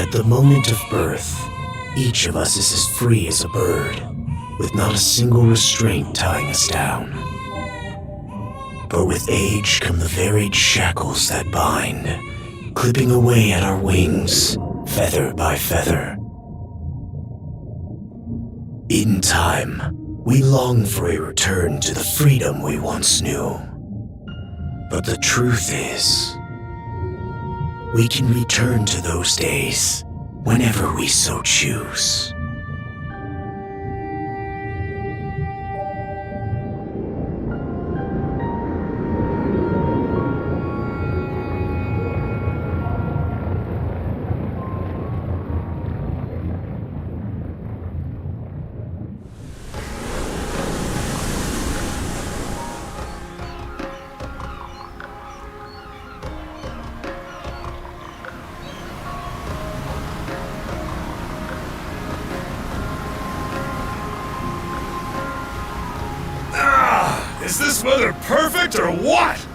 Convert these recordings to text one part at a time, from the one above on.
At the moment of birth, each of us is as free as a bird, with not a single restraint tying us down. But with age come the varied shackles that bind, clipping away at our wings, feather by feather. In time, we long for a return to the freedom we once knew. But the truth is, we can return to those days whenever we so choose. Is this weather perfect or what?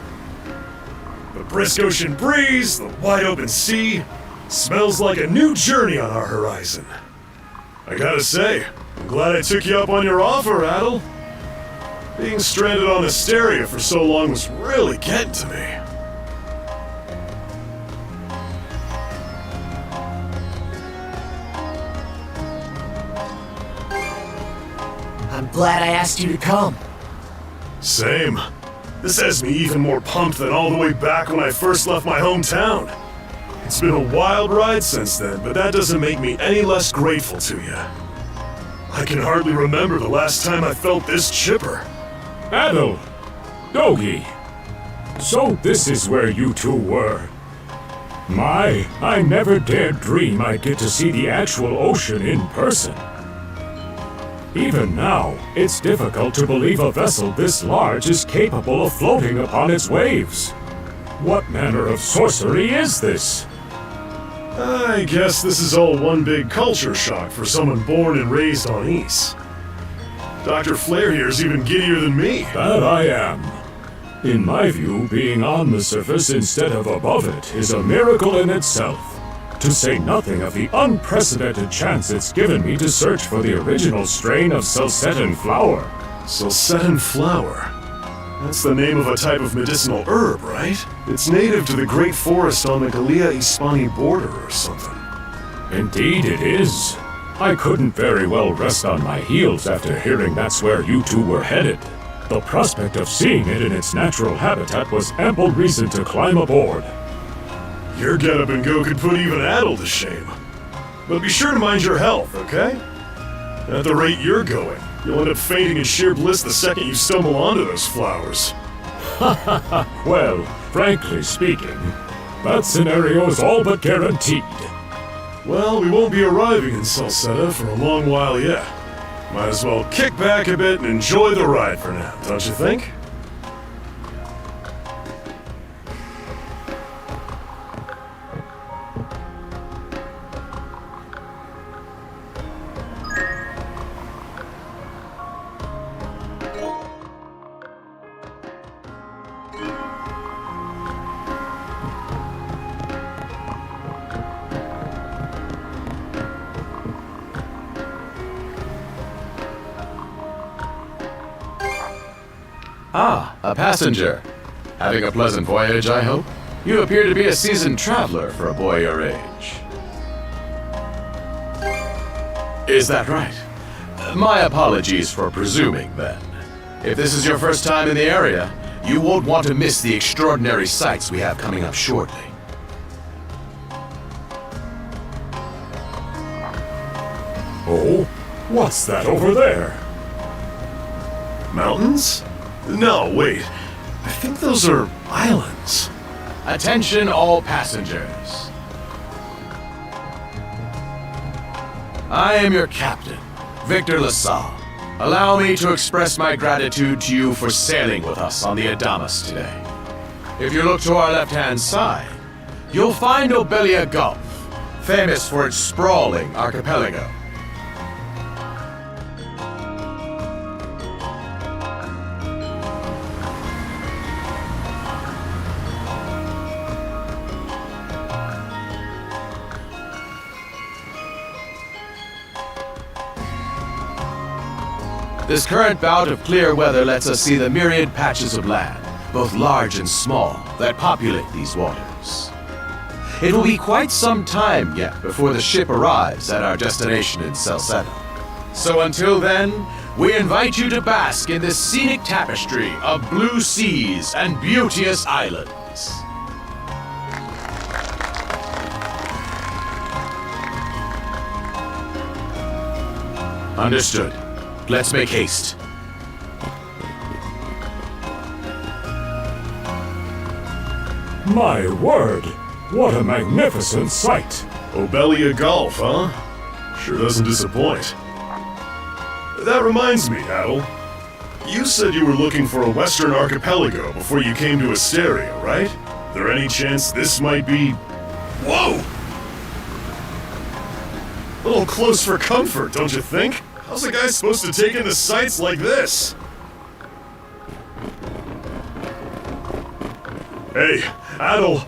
The brisk ocean breeze, the wide open sea, smells like a new journey on our horizon. I gotta say, I'm glad I took you up on your offer, Adel. Being stranded on Asteria for so long was really getting to me. I'm glad I asked you to come. Same. This has me even more pumped than all the way back when I first left my hometown. It's been a wild ride since then, but that doesn't make me any less grateful to you. I can hardly remember the last time I felt this chipper. Adel! Dogi! So this is where you two were. I never dared dream I'd get to see the actual ocean in person. Even now, it's difficult to believe a vessel this large is capable of floating upon its waves. What manner of sorcery is this? I guess this is all one big culture shock for someone born and raised on Ys. Dr. Flair here's even giddier than me. That I am. In my view, being on the surface instead of above it is a miracle in itself. To say nothing of the unprecedented chance it's given me to search for the original strain of Salsetan flower. Salsetan flower? That's the name of a type of medicinal herb, right? It's native to the Great Forest on the Gallia-Hispani border or something. Indeed it is. I couldn't very well rest on my heels after hearing that's where you two were headed. The prospect of seeing it in its natural habitat was ample reason to climb aboard. Your get-up and go could put even Adel to shame. But be sure to mind your health, okay? At the rate you're going, you'll end up fainting in sheer bliss the second you stumble onto those flowers. Well, frankly speaking, that scenario is all but guaranteed. Well, we won't be arriving in Salsetta for a long while yet. Might as well kick back a bit and enjoy the ride for now, don't you think? Ah, a passenger. Having a pleasant voyage, I hope? You appear to be a seasoned traveler for a boy your age. Is that right? My apologies for presuming, then. If this is your first time in the area, you won't want to miss the extraordinary sights we have coming up shortly. Oh? What's that over there? Mountains? No, wait. I think those are islands. Attention all passengers. I am your captain, Victor LaSalle. Allow me to express my gratitude to you for sailing with us on the Adamas today. If you look to our left-hand side, you'll find Obelia Gulf, famous for its sprawling archipelago. This current bout of clear weather lets us see the myriad patches of land, both large and small, that populate these waters. It will be quite some time yet before the ship arrives at our destination in Salcedo. So until then, we invite you to bask in this scenic tapestry of blue seas and beauteous islands. Understood. Let's make haste. My word! What a magnificent sight! Obelia Golf, huh? Sure doesn't disappoint. That reminds me, Adel. You said you were looking for a western archipelago before you came to Asteria, right? There any chance this might be... Whoa! A little close for comfort, don't you think? How's a guy supposed to take in the sights like this? Hey, Adel!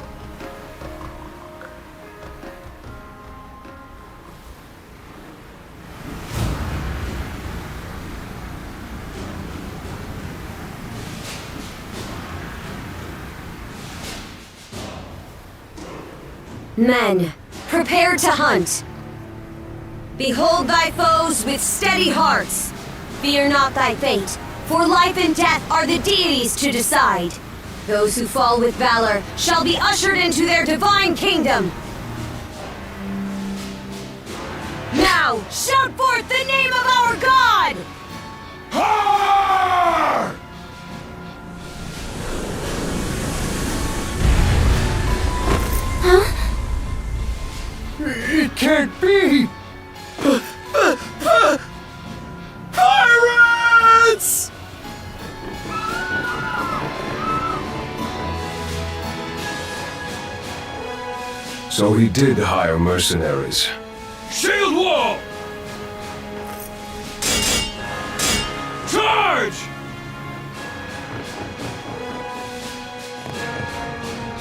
Men, prepare to hunt. Behold thy foes with steady hearts. Fear not thy fate, for life and death are the deities to decide. Those who fall with valor shall be ushered into their divine kingdom. Now, shout forth the name of our God! Har! It can't be! Pirates! So he did hire mercenaries. Shield wall! Charge!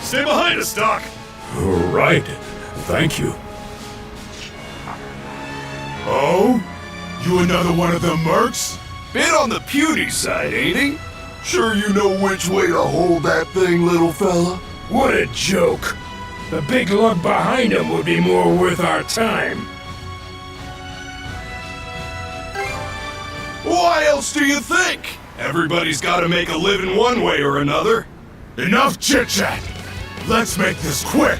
Stay behind us, Doc! Right. Thank you. Oh? You another one of them mercs? Bit on the puny side, ain't he? Sure you know which way to hold that thing, little fella? What a joke! The big lug behind him would be more worth our time. Why else do you think? Everybody's gotta make a living one way or another. Enough chit-chat! Let's make this quick!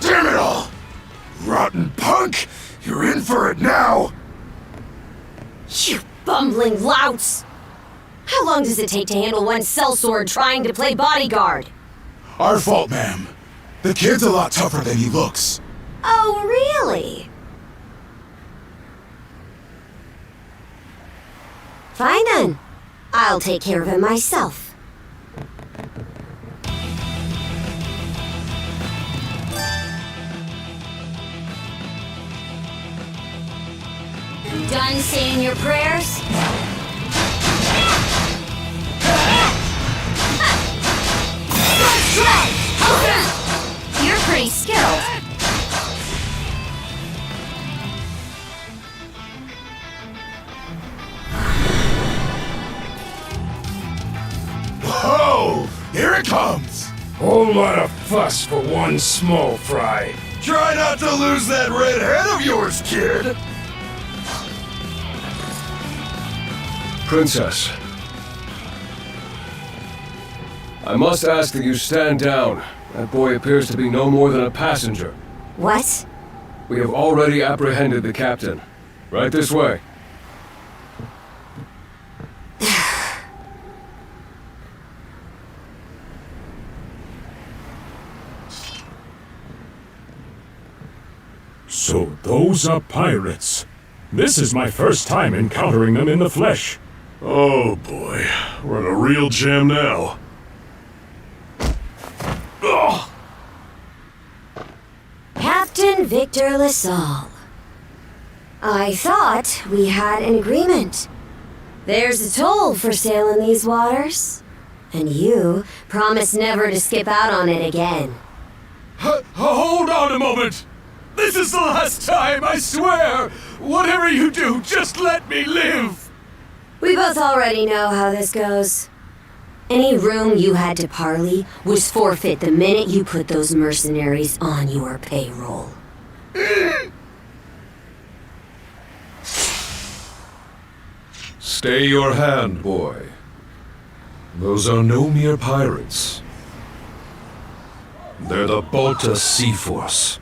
Damn it all! Rotten punk! You're in for it now! You bumbling louts! How long does it take to handle one sellsword trying to play bodyguard? Our fault, ma'am. The kid's a lot tougher than he looks. Oh, really? Fine then. I'll take care of him myself. Done saying your prayers? You're pretty skilled. Whoa! Here it comes! Whole lot of fuss for one small fry. Try not to lose that red head of yours, kid! Princess. I must ask that you stand down. That boy appears to be no more than a passenger. What? We have already apprehended the captain. Right this way. So those are pirates. This is my first time encountering them in the flesh. Oh boy, we're in a real jam now. Ugh. Captain Victor LaSalle. I thought we had an agreement. There's a toll for sailing these waters. And you promised never to skip out on it again. Hold on a moment! This is the last time, I swear! Whatever you do, just let me live! We both already know how this goes. Any room you had to parley was forfeit the minute you put those mercenaries on your payroll. Stay your hand, boy. Those are no mere pirates. They're the Balta Sea Force.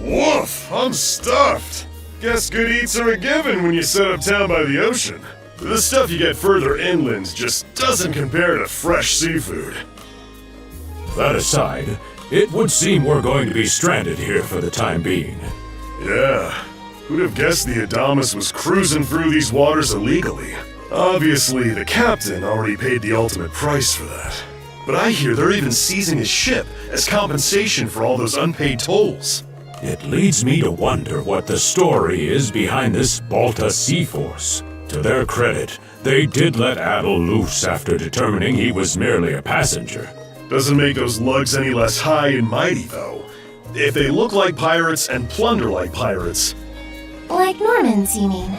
Woof! I'm stuffed! Guess good eats are a given when you set up town by the ocean. The stuff you get further inland just doesn't compare to fresh seafood. That aside, it would seem we're going to be stranded here for the time being. Yeah, who'd have guessed the Adamas was cruising through these waters illegally? Obviously, the captain already paid the ultimate price for that. But I hear they're even seizing his ship as compensation for all those unpaid tolls. It leads me to wonder what the story is behind this Balta Sea Force. To their credit, they did let Adel loose after determining he was merely a passenger. Doesn't make those lugs any less high and mighty, though. If they look like pirates and plunder like pirates... Like Normans, you mean?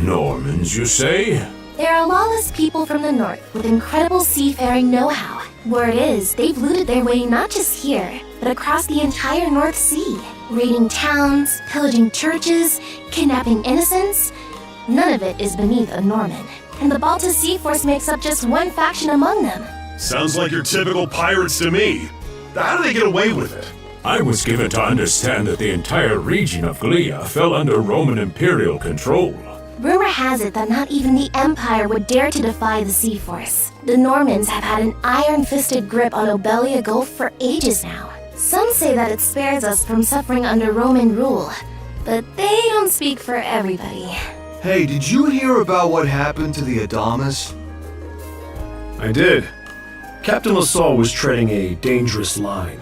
Normans, you say? They're a lawless people from the north with incredible seafaring know-how. Word is, they've looted their way not just here, but across the entire North Sea, raiding towns, pillaging churches, kidnapping innocents. None of it is beneath a Norman, and the Balta Sea Force makes up just one faction among them. Sounds like your typical pirates to me. How do they get away with it? I was given to understand that the entire region of Glia fell under Roman imperial control. Rumor has it that not even the Empire would dare to defy the Sea Force. The Normans have had an iron-fisted grip on Obelia Gulf for ages now. Some say that it spares us from suffering under Roman rule, but they don't speak for everybody. Hey, did you hear about what happened to the Adamas? I did. Captain LaSalle was treading a dangerous line.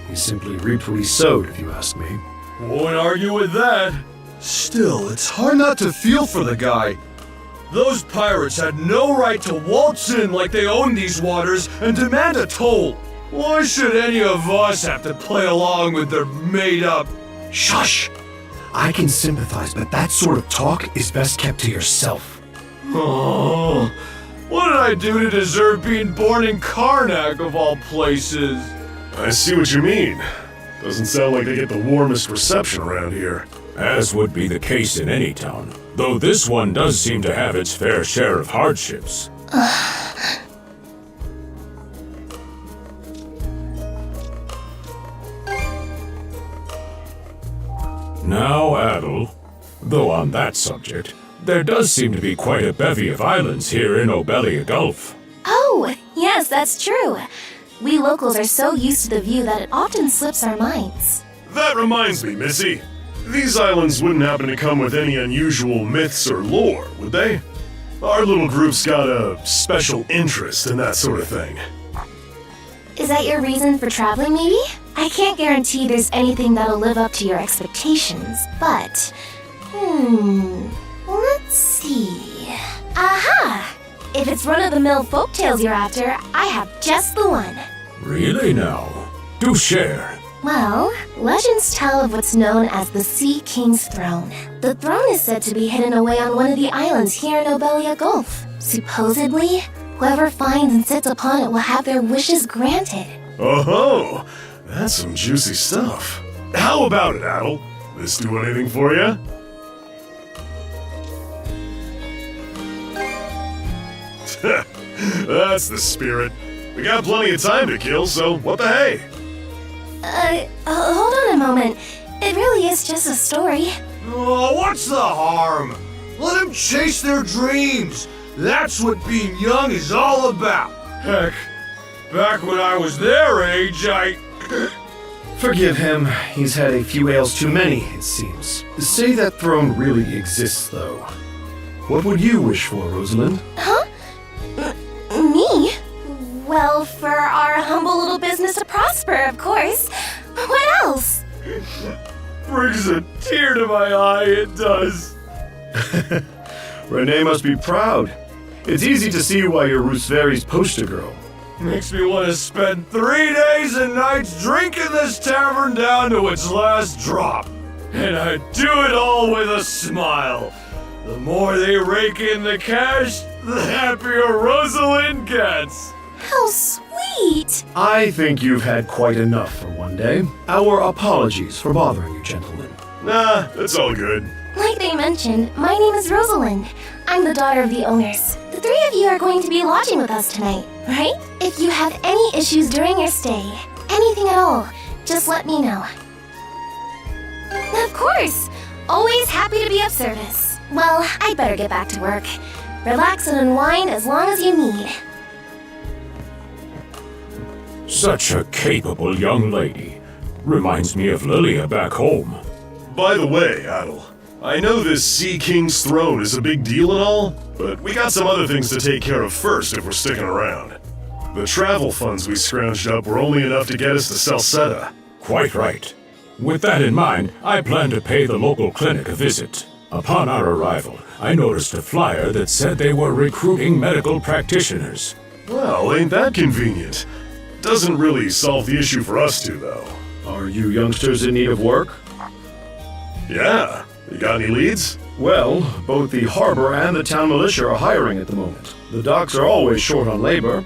He simply reaped what he sowed, if you ask me. Won't argue with that. Still, it's hard not to feel for the guy. Those pirates had no right to waltz in like they owned these waters and demand a toll. Why should any of us have to play along with their made-up... Shush! I can sympathize, but that sort of talk is best kept to yourself. Oh, what did I do to deserve being born in Karnak, of all places? I see what you mean. Doesn't sound like they get the warmest reception around here. As would be the case in any town, though this one does seem to have its fair share of hardships. Now, Adel, though on that subject, there does seem to be quite a bevy of islands here in Obelia Gulf. Oh, yes, that's true. We locals are so used to the view that it often slips our minds. That reminds me, Missy. These islands wouldn't happen to come with any unusual myths or lore, would they? Our little group's got a special interest in that sort of thing. Is that your reason for traveling, maybe? I can't guarantee there's anything that'll live up to your expectations, but... let's see... Aha! If it's run-of-the-mill folktales you're after, I have just the one. Really now? Do share. Well, legends tell of what's known as the Sea King's Throne. The throne is said to be hidden away on one of the islands here in Obelia Gulf. Supposedly, whoever finds and sits upon it will have their wishes granted. Oh-ho! That's some juicy stuff. How about it, Adel? This do anything for you? That's the spirit. We got plenty of time to kill, so what the hey? Hold on a moment. It really is just a story. Oh, what's the harm? Let them chase their dreams. That's what being young is all about. Heck, back when I was their age, Forgive him. He's had a few ales too many, it seems. Say that throne really exists, though. What would you wish for, Rosalind? Huh? Me? Well, for our humble little business to prosper, of course. What else? Brings a tear to my eye, it does. Renee must be proud. It's easy to see why you're Rooseveri's poster girl. Makes me want to spend 3 days and nights drinking this tavern down to its last drop. And I do it all with a smile. The more they rake in the cash, the happier Rosalind gets. How sweet! I think you've had quite enough for one day. Our apologies for bothering you, gentlemen. Nah, it's all good. Like they mentioned, my name is Rosalind. I'm the daughter of the owners. The three of you are going to be lodging with us tonight, right? If you have any issues during your stay, anything at all, just let me know. Of course! Always happy to be of service. Well, I'd better get back to work. Relax and unwind as long as you need. Such a capable young lady. Reminds me of Lilia back home. By the way, Adel, I know this Sea King's throne is a big deal and all, but we got some other things to take care of first if we're sticking around. The travel funds we scrounged up were only enough to get us to Salsetta. Quite right. With that in mind, I plan to pay the local clinic a visit. Upon our arrival, I noticed a flyer that said they were recruiting medical practitioners. Well, ain't that convenient? Doesn't really solve the issue for us two, though. Are you youngsters in need of work? Yeah. You got any leads? Well, both the harbor and the town militia are hiring at the moment. The docks are always short on labor.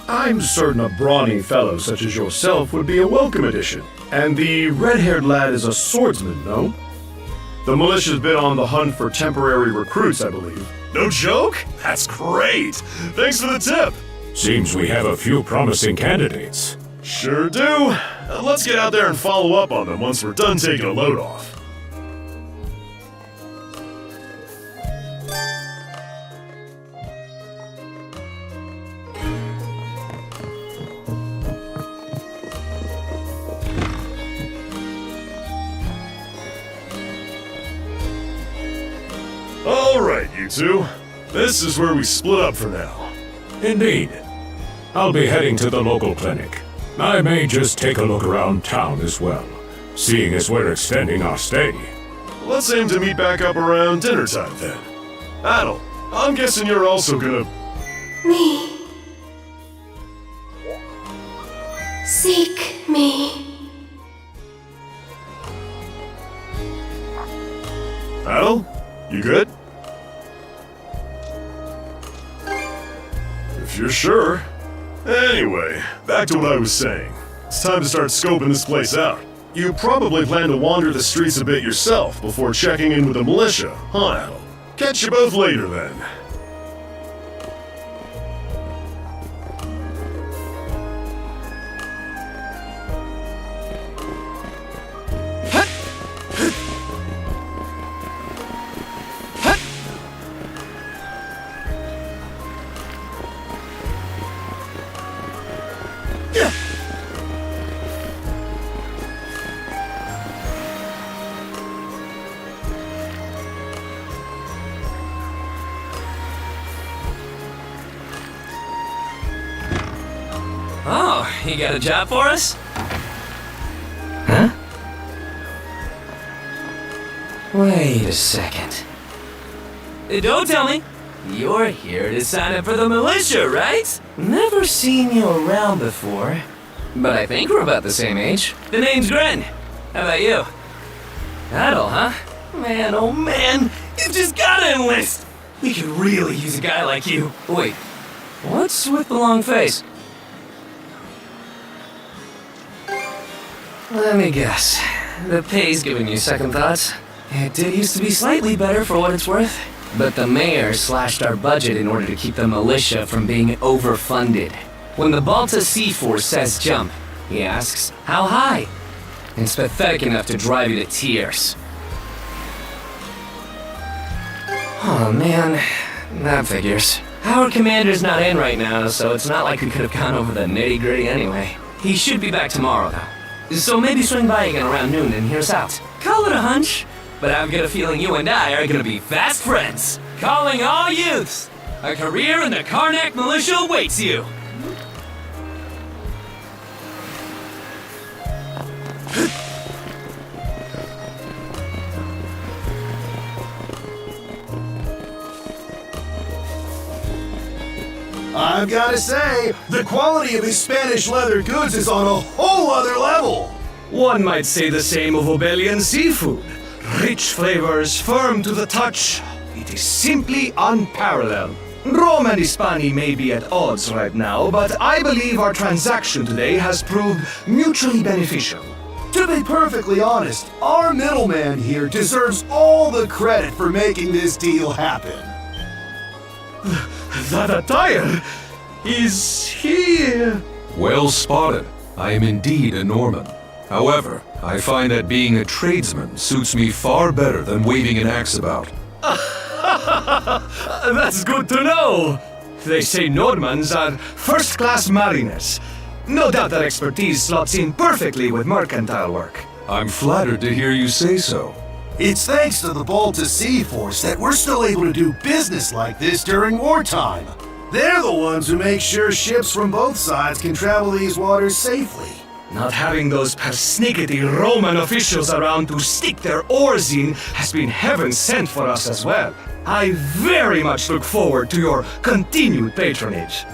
I'm certain a brawny fellow such as yourself would be a welcome addition. And the red-haired lad is a swordsman, no? The militia's been on the hunt for temporary recruits, I believe. No joke? That's great! Thanks for the tip! Seems we have a few promising candidates. Sure do. Let's get out there and follow up on them once we're done taking a load off. Alright, you two. This is where we split up for now. Indeed. I'll be heading to the local clinic. I may just take a look around town as well, seeing as we're extending our stay. Let's aim to meet back up around dinner time then. Adel, I'm guessing you're also gonna... Me. Seek me. Adel? You good? If you're sure. Anyway, back to what I was saying. It's time to start scoping this place out. You probably plan to wander the streets a bit yourself before checking in with the militia, huh, Adel? Catch you both later then. Oh, you got a job for us? Huh? Wait a second. Don't tell me. You're here to sign up for the militia, right? Never seen you around before. But I think we're about the same age. The name's Gren. How about you? Adel, huh? Man, oh man, you've just gotta enlist! We could really use a guy like you. Wait, what's with the long face? Let me guess. The pay's giving you second thoughts. It did used to be slightly better for what it's worth. But the mayor slashed our budget in order to keep the militia from being overfunded. When the Balta Sea Force says jump, he asks, how high? It's pathetic enough to drive you to tears. Oh man, that figures. Our commander's not in right now, so it's not like we could have gone over the nitty-gritty anyway. He should be back tomorrow, though. So maybe swing by again around noon and hear us out. Call it a hunch, but I've got a feeling you and I are gonna be fast friends. Calling all youths! A career in the Karnak militia awaits you! I've gotta say, the quality of his Spanish leather goods is on a whole other level. One might say the same of Obelian seafood. Rich flavors, firm to the touch. It is simply unparalleled. Rome and Hispania may be at odds right now, but I believe our transaction today has proved mutually beneficial. To be perfectly honest, our middleman here deserves all the credit for making this deal happen. That attire is here. Well spotted. I am indeed a Norman. However, I find that being a tradesman suits me far better than waving an axe about. That's good to know. They say Normans are first-class mariners. No doubt that expertise slots in perfectly with mercantile work. I'm flattered to hear you say so. It's thanks to the Balta Sea Force that we're still able to do business like this during wartime. They're the ones who make sure ships from both sides can travel these waters safely. Not having those persnickety Roman officials around to stick their oars in has been heaven sent for us as well. I very much look forward to your continued patronage.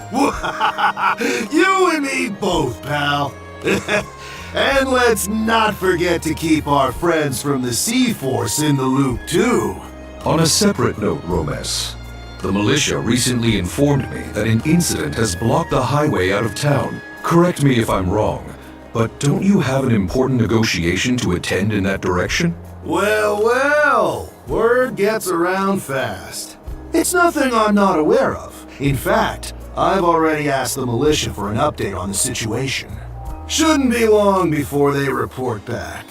You and me both, pal. And let's not forget to keep our friends from the Sea Force in the loop, too. On a separate note, Romes, the militia recently informed me that an incident has blocked the highway out of town. Correct me if I'm wrong, but don't you have an important negotiation to attend in that direction? Well, Word gets around fast. It's nothing I'm not aware of. In fact, I've already asked the militia for an update on the situation. Shouldn't be long before they report back.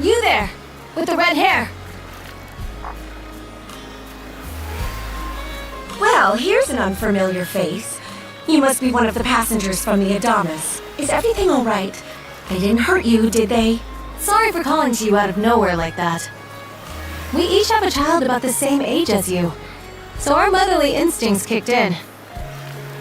You there, with the red hair. Well, here's an unfamiliar face. You must be one of the passengers from the Adamas. Is everything all right? They didn't hurt you, did they? Sorry for calling to you out of nowhere like that. We each have a child about the same age as you, so our motherly instincts kicked in.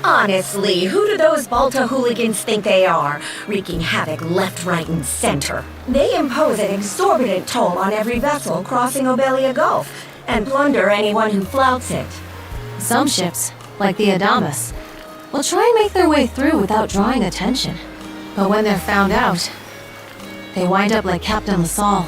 Honestly, who do those Balta hooligans think they are, wreaking havoc left, right, and center? They impose an exorbitant toll on every vessel crossing Obelia Gulf, and plunder anyone who flouts it. Some ships, like the Adamas, will try and make their way through without drawing attention. But when they're found out, they wind up like Captain LaSalle.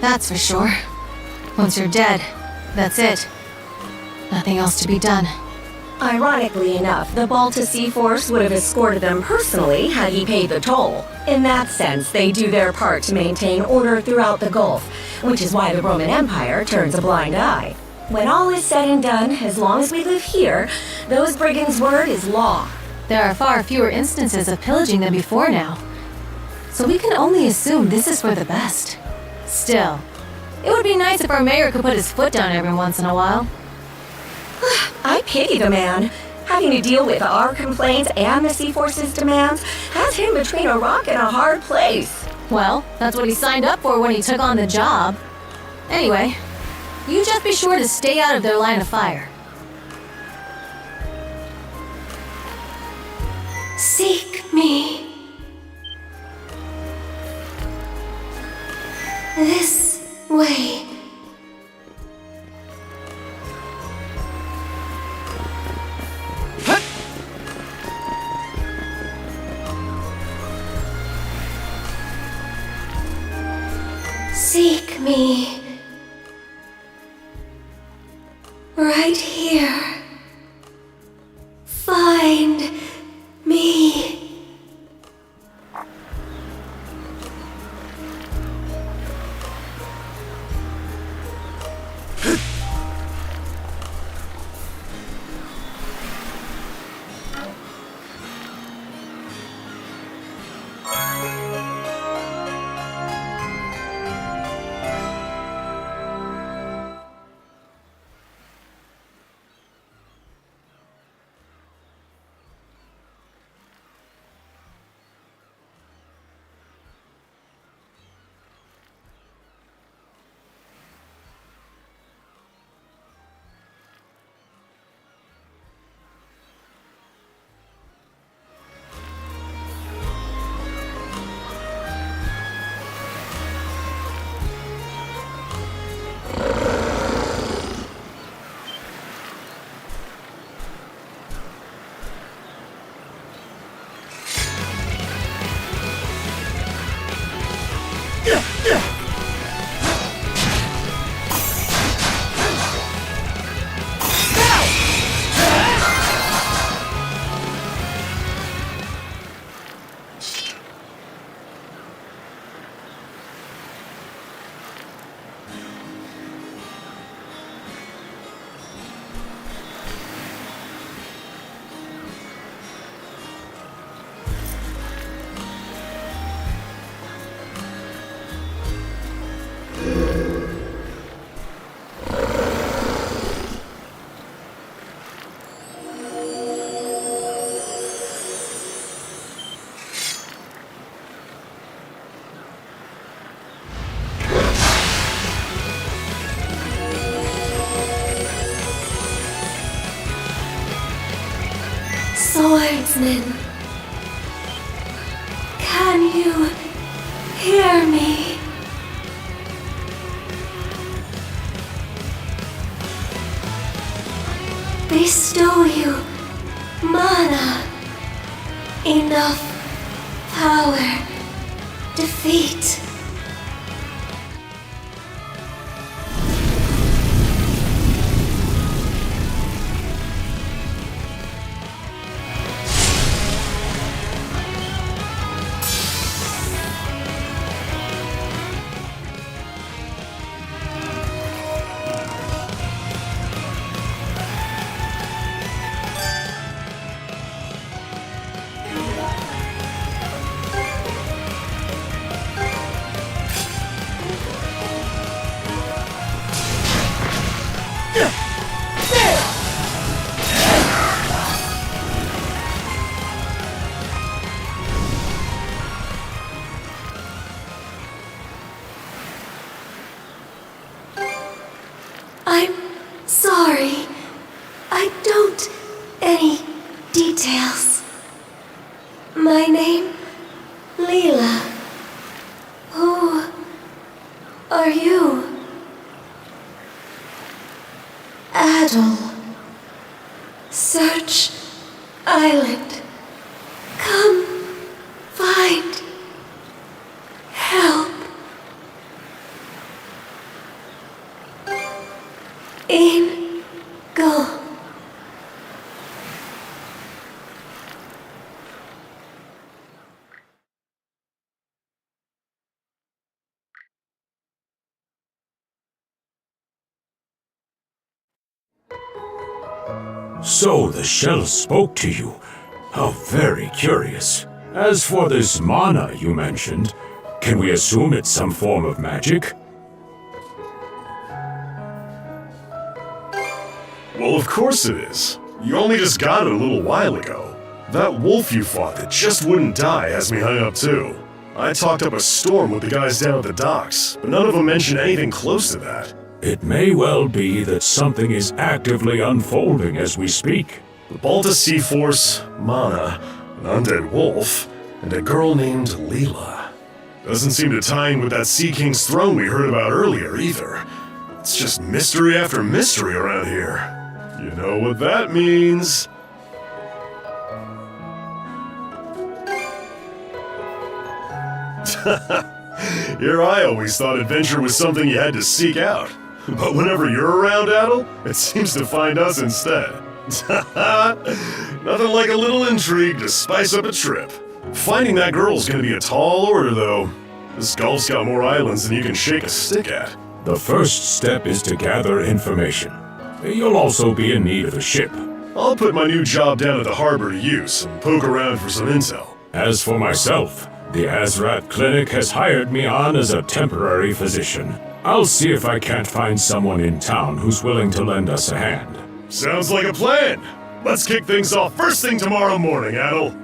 That's for sure. Once you're dead, that's it. Nothing else to be done. Ironically enough, the Balta Sea Force would have escorted them personally had he paid the toll. In that sense, they do their part to maintain order throughout the Gulf, which is why the Roman Empire turns a blind eye. When all is said and done, as long as we live here, those brigands' word is law. There are far fewer instances of pillaging than before now, so we can only assume this is for the best. Still, it would be nice if our mayor could put his foot down every once in a while. I pity the man. Having to deal with our complaints and the Sea Force's demands has him between a rock and a hard place. Well, that's what he signed up for when he took on the job. Anyway, you just be sure to stay out of their line of fire. Seek me. This way. Seek me. Right here. Find me. Swordsman, can you hear me? bestow you mana, enough power, defeat. I'm sorry. I don't any details. My name, Leela. Who are you? Adel. Search Island. Come find help. In go. So the shell spoke to you. How very curious. As for this mana you mentioned, can we assume it's some form of magic? Well, of course it is. You only just got it a little while ago. That wolf you fought that just wouldn't die has me hung up too. I talked up a storm with the guys down at the docks, but none of them mentioned anything close to that. It may well be that something is actively unfolding as we speak. The Balta Sea Force, Mana, an undead wolf, and a girl named Leela. Doesn't seem to tie in with that Sea King's throne we heard about earlier either. It's just mystery after mystery around here. You know what that means. Here I always thought adventure was something you had to seek out. But whenever you're around, Adel, it seems to find us instead. Nothing like a little intrigue to spice up a trip. Finding that girl's gonna be a tall order, though. This Gulf's got more islands than you can shake a stick at. The first step is to gather information. You'll also be in need of a ship. I'll put my new job down at the harbor to use and poke around for some intel. As for myself, the Azrat Clinic has hired me on as a temporary physician. I'll see if I can't find someone in town who's willing to lend us a hand. Sounds like a plan. Let's kick things off first thing tomorrow morning, Adel.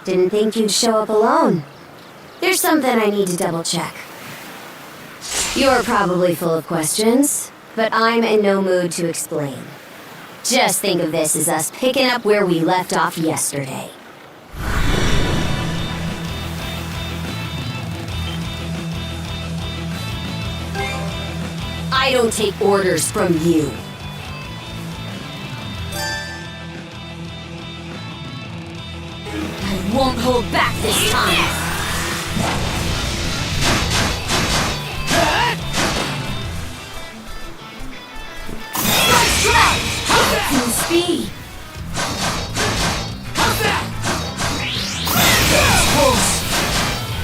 Didn't think you'd show up alone. There's something I need to double check. You're probably full of questions, but I'm in no mood to explain. Just think of this as us picking up where we left off yesterday. I don't take orders from you. I won't hold back this time. Nice try! Full speed! How's that? Close!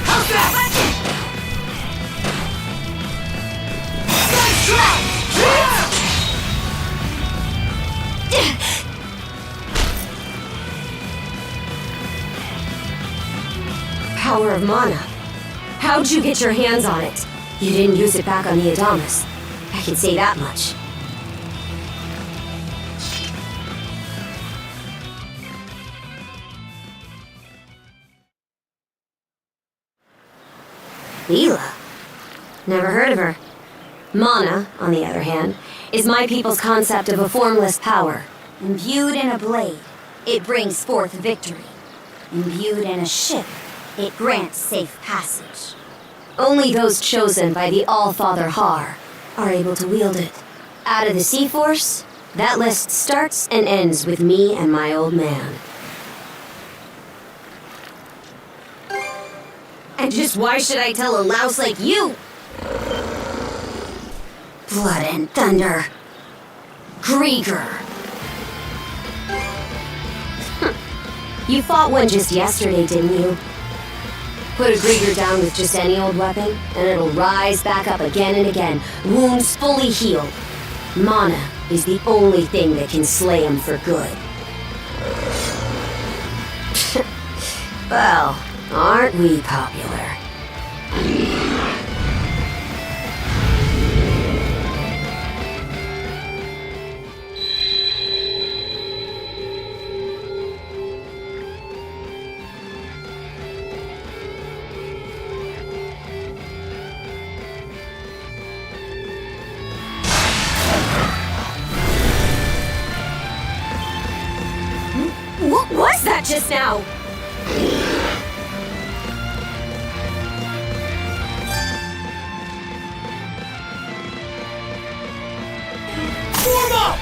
How's that? Nice try! Power of mana. How'd you get your hands on it? You didn't use it back on the Adamas. I can say that much. Leela? Never heard of her. Mana, on the other hand, is my people's concept of a formless power. Imbued in a blade, it brings forth victory. Imbued in a ship, it grants safe passage. Only those chosen by the All-Father Har are able to wield it. Out of the Sea Force, that list starts and ends with me and my old man. And just why should I tell a louse like you? Blood and thunder. Grieger. You fought one just yesterday, didn't you? Put a Grieger down with just any old weapon, and it'll rise back up again and again, wounds fully healed. Mana is the only thing that can slay him for good. Well, aren't we popular? What was that just now? Form up!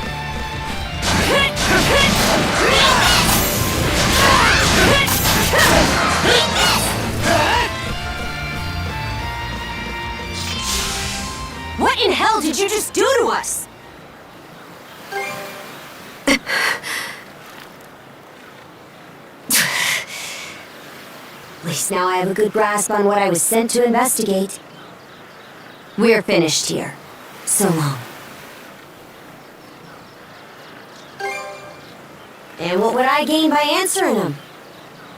What in hell did you just do to us? At least now I have a good grasp on what I was sent to investigate. We're finished here. So long. And what would I gain by answering them?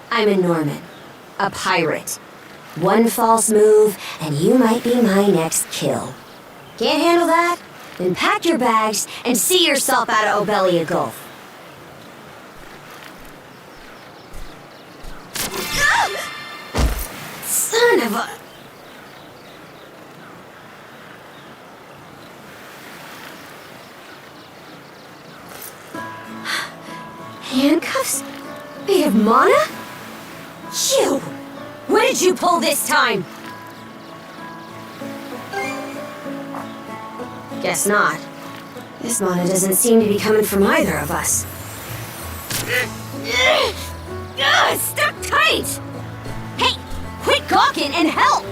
I'm a Norman, a pirate. One false move, and you might be my next kill. Can't handle that? Then pack your bags and see yourself out of Obelia Gulf. Son of a... Handcuffs? Made of mana? You! What did you pull this time? Guess not. This mana doesn't seem to be coming from either of us. Stuck tight! Hey, quit gawking and help!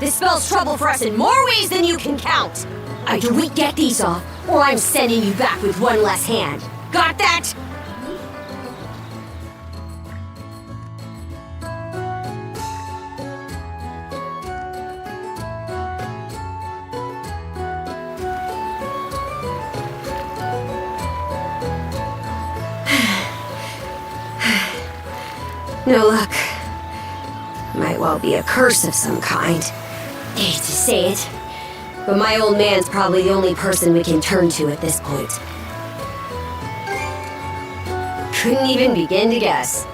This spells trouble for us in more ways than you can count. Either we get these off, or I'm sending you back with one less hand. Got that? No luck. Might well be a curse of some kind. Hate to say it, but my old man's probably the only person we can turn to at this point. Couldn't even begin to guess.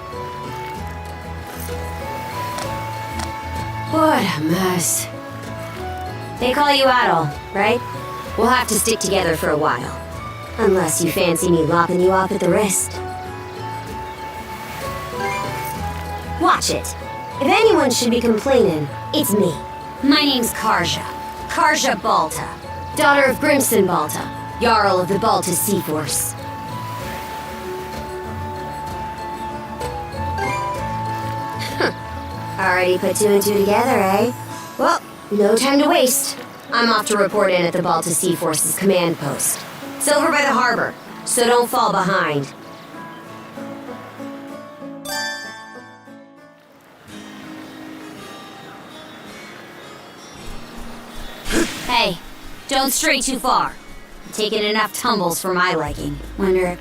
What a mess. They call you Adol, right? We'll have to stick together for a while. Unless you fancy me lopping you off at the wrist. Watch it. If anyone should be complaining, it's me. My name's Karja. Karja Balta. Daughter of Grimson Balta, Jarl of the Balta Sea Force. Already put two and two together, eh? Well, no time to waste. I'm off to report in at the Balta Sea Force's command post. It's over by the harbor, so don't fall behind. Hey, don't stray too far. I'm taking enough tumbles for my liking. Wonder if...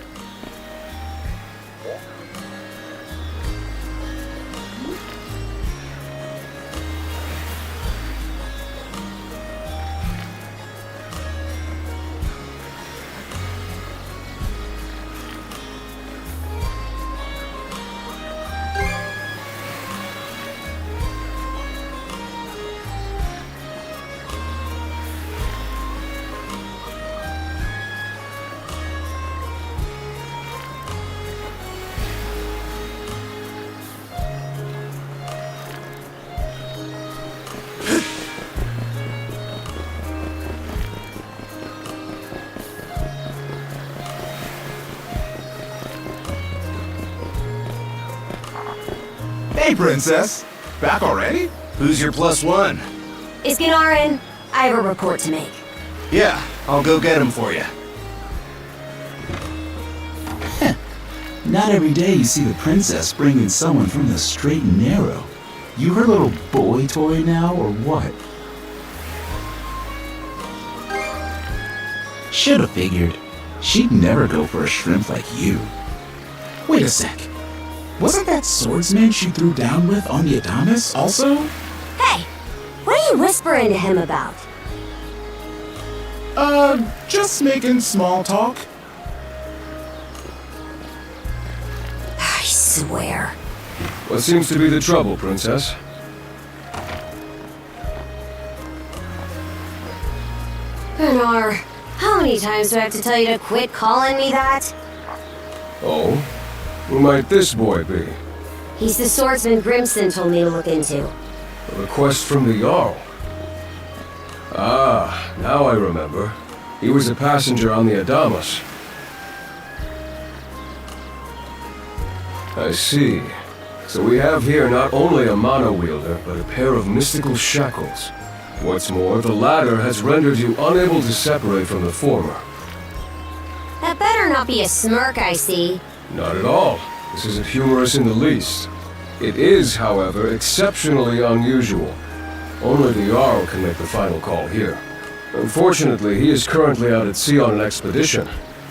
Hey, Princess! Back already? Who's your +1? Iskanarin, I have a report to make. Yeah, I'll go get him for you. Not every day you see the princess bringing someone from the straight and narrow. You her little boy toy now, or what? Should've figured. She'd never go for a shrimp like you. Wait a sec. Wasn't that swordsman she threw down with on the Adamas also? Hey, what are you whispering to him about? Just making small talk. I swear. What seems to be the trouble, Princess? Gunnar, how many times do I have to tell you to quit calling me that? Oh? Who might this boy be? He's the swordsman Grimson told me to look into. A request from the Jarl. Ah, now I remember. He was a passenger on the Adamas. I see. So we have here not only a mana wielder, but a pair of mystical shackles. What's more, the latter has rendered you unable to separate from the former. That better not be a smirk I see. Not at all. This isn't humorous in the least. It is, however, exceptionally unusual. Only the Jarl can make the final call here. Unfortunately, he is currently out at sea on an expedition.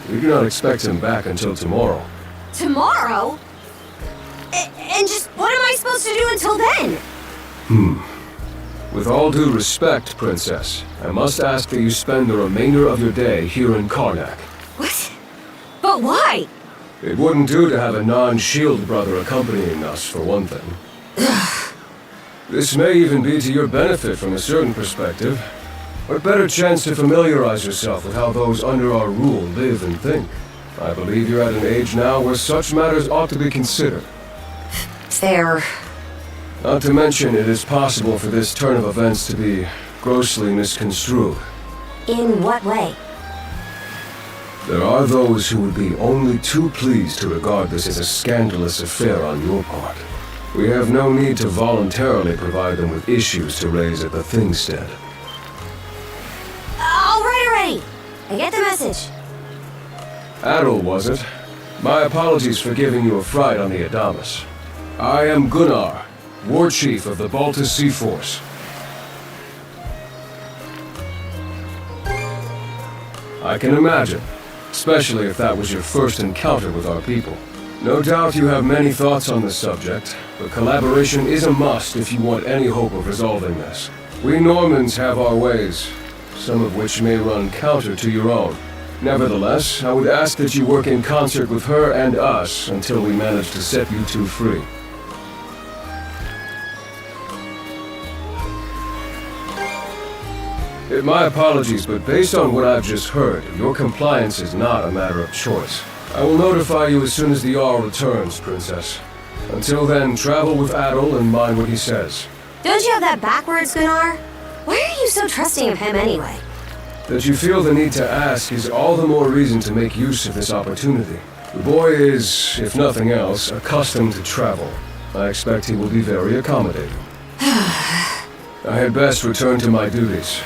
We do not expect him back until tomorrow. Tomorrow? And just what am I supposed to do until then? With all due respect, Princess, I must ask that you spend the remainder of your day here in Karnak. What? But why? It wouldn't do to have a non-shield brother accompanying us, for one thing. This may even be to your benefit from a certain perspective. What better chance to familiarize yourself with how those under our rule live and think? I believe you're at an age now where such matters ought to be considered. Fair. Not to mention, it is possible for this turn of events to be grossly misconstrued. In what way? There are those who would be only too pleased to regard this as a scandalous affair on your part. We have no need to voluntarily provide them with issues to raise at the Thingstead. All right already! I get the message. Adol, was it? My apologies for giving you a fright on the Adamas. I am Gunnar, War Chief of the Balta Sea Force. I can imagine, especially if that was your first encounter with our people. No doubt you have many thoughts on this subject, but collaboration is a must if you want any hope of resolving this. We Normans have our ways, some of which may run counter to your own. Nevertheless, I would ask that you work in concert with her and us until we manage to set you two free. My apologies, but based on what I've just heard, your compliance is not a matter of choice. I will notify you as soon as the Jarl returns, Princess. Until then, travel with Adol and mind what he says. Don't you have that backwards, Gunnar? Why are you so trusting of him anyway? That you feel the need to ask is all the more reason to make use of this opportunity. The boy is, if nothing else, accustomed to travel. I expect he will be very accommodating. I had best return to my duties.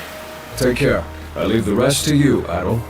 Take care. I leave the rest to you, Adol.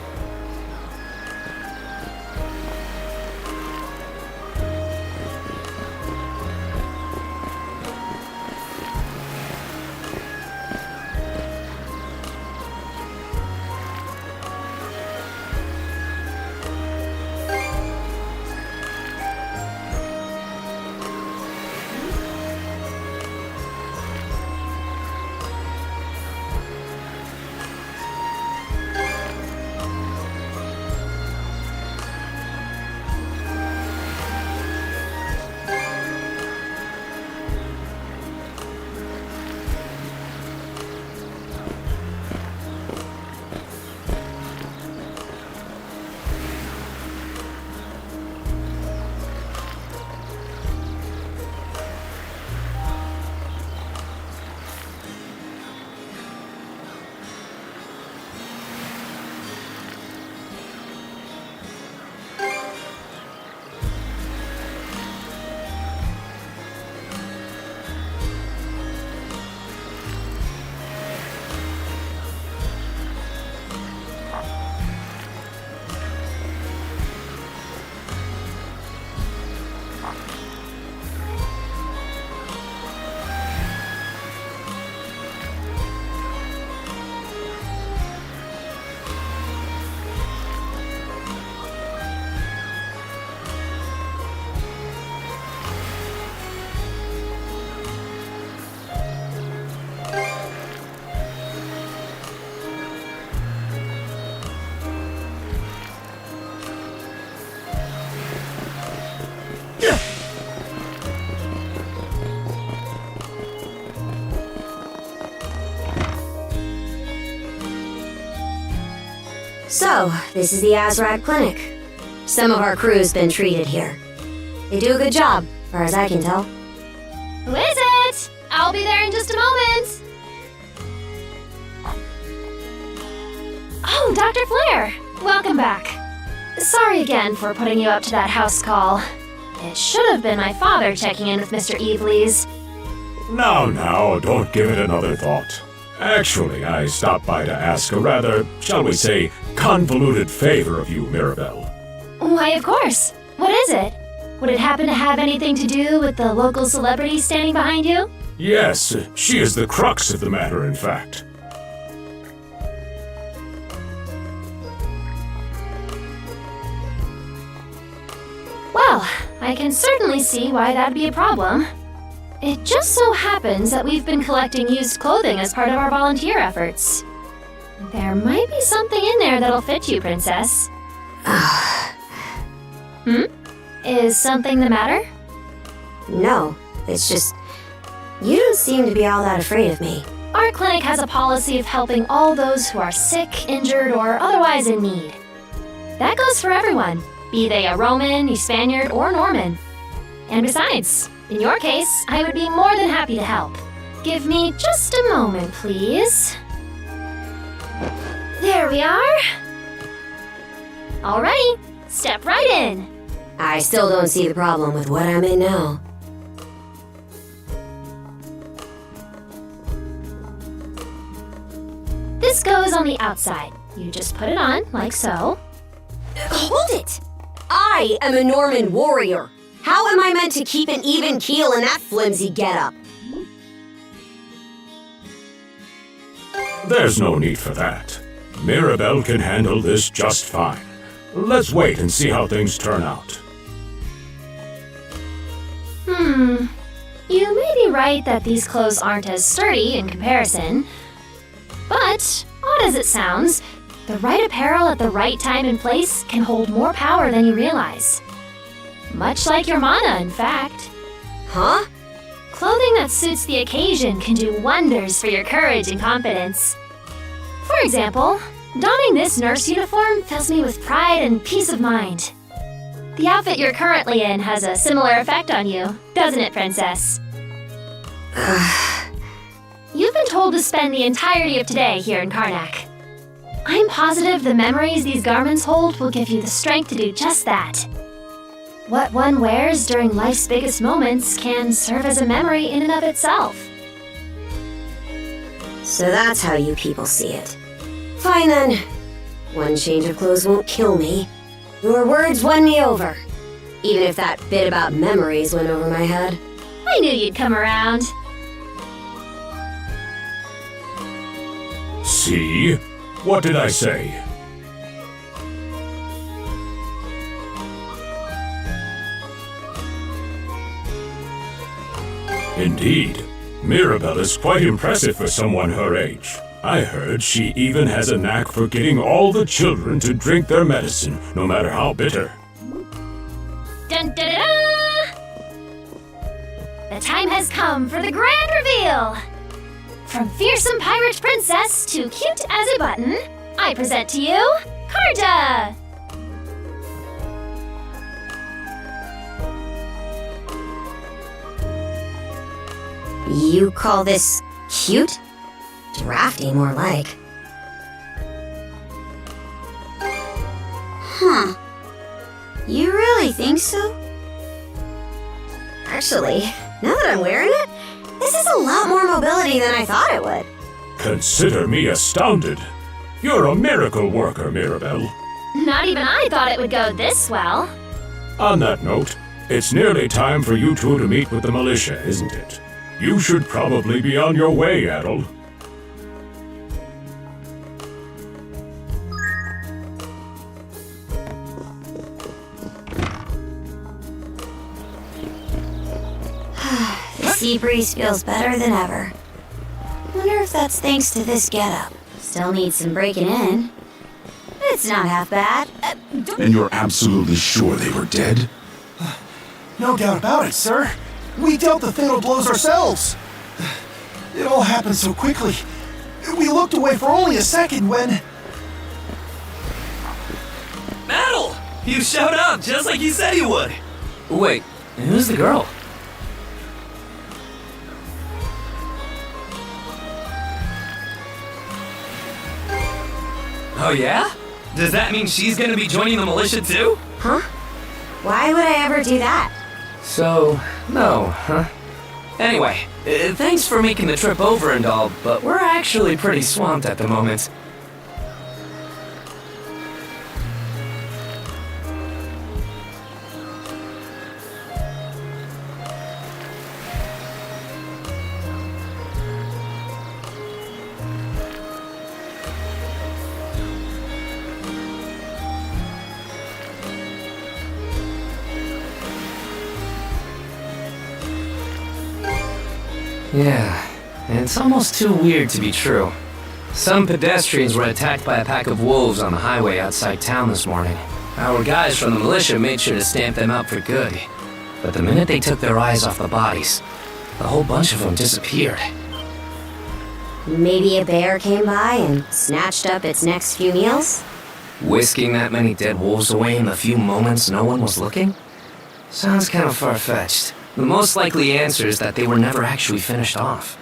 So, this is the Azrad Clinic. Some of our crew's been treated here. They do a good job, as far as I can tell. Who is it? I'll be there in just a moment. Oh, Dr. Flair. Welcome back. Sorry again for putting you up to that house call. It should have been my father checking in with Mr. Evelees. Now, don't give it another thought. Actually, I stopped by to ask a rather, shall we say, convoluted favor of you, Mirabelle. Why, of course. What is it? Would it happen to have anything to do with the local celebrity standing behind you? Yes, she is the crux of the matter, in fact. Well, I can certainly see why that'd be a problem. It just so happens that we've been collecting used clothing as part of our volunteer efforts. There might be something in there that'll fit you, Princess. Is something the matter? No, it's just... you don't seem to be all that afraid of me. Our clinic has a policy of helping all those who are sick, injured, or otherwise in need. That goes for everyone, be they a Roman, a Spaniard, or Norman. And besides, in your case, I would be more than happy to help. Give me just a moment, please. There we are. Alrighty, step right in. I still don't see the problem with what I'm in now. This goes on the outside. You just put it on, like so. Hold it! I am a Norman warrior. How am I meant to keep an even keel in that flimsy getup? There's no need for that. Mirabelle can handle this just fine. Let's wait and see how things turn out. You may be right that these clothes aren't as sturdy in comparison. But, odd as it sounds, the right apparel at the right time and place can hold more power than you realize. Much like your mana, in fact. Huh? Clothing that suits the occasion can do wonders for your courage and confidence. For For example, donning this nurse uniform fills me with pride and peace of mind. The outfit you're currently in has a similar effect on you, doesn't it, Princess? You've been told to spend the entirety of today here in Karnak. I'm positive the memories these garments hold will give you the strength to do just that. What one wears during life's biggest moments can serve as a memory in and of itself. So that's how you people see it. Fine then. One change of clothes won't kill me. Your words won me over. Even if that bit about memories went over my head. I knew you'd come around. See? What did I say? Indeed. Mirabelle is quite impressive for someone her age. I heard she even has a knack for getting all the children to drink their medicine, no matter how bitter. Dun, da, da, da! The time has come for the grand reveal! From fearsome pirate princess to cute as a button, I present to you, Karja! You call this cute? Drafty, more like. Huh. You really think so? Actually, now that I'm wearing it, this is a lot more mobility than I thought it would. Consider me astounded. You're a miracle worker, Mirabelle. Not even I thought it would go this well. On that note, it's nearly time for you two to meet with the militia, isn't it? You should probably be on your way, Adol. The sea breeze feels better than ever. Wonder if that's thanks to this getup. Still needs some breaking in. It's not half bad. And you're absolutely sure they were dead? No doubt about it, sir. We dealt the fatal blows ourselves. It all happened so quickly. We looked away for only a second when... Adol! You showed up just like you said you would. Wait, who's the girl? Oh yeah? Does that mean she's gonna be joining the militia too? Huh? Why would I ever do that? So, no, huh? Anyway, thanks for making the trip over and all, but we're actually pretty swamped at the moment. Yeah, it's almost too weird to be true. Some pedestrians were attacked by a pack of wolves on the highway outside town this morning. Our guys from the militia made sure to stamp them out for good. But the minute they took their eyes off the bodies, the whole bunch of them disappeared. Maybe a bear came by and snatched up its next few meals? Whisking that many dead wolves away in the few moments no one was looking? Sounds kind of far-fetched. The most likely answer is that they were never actually finished off.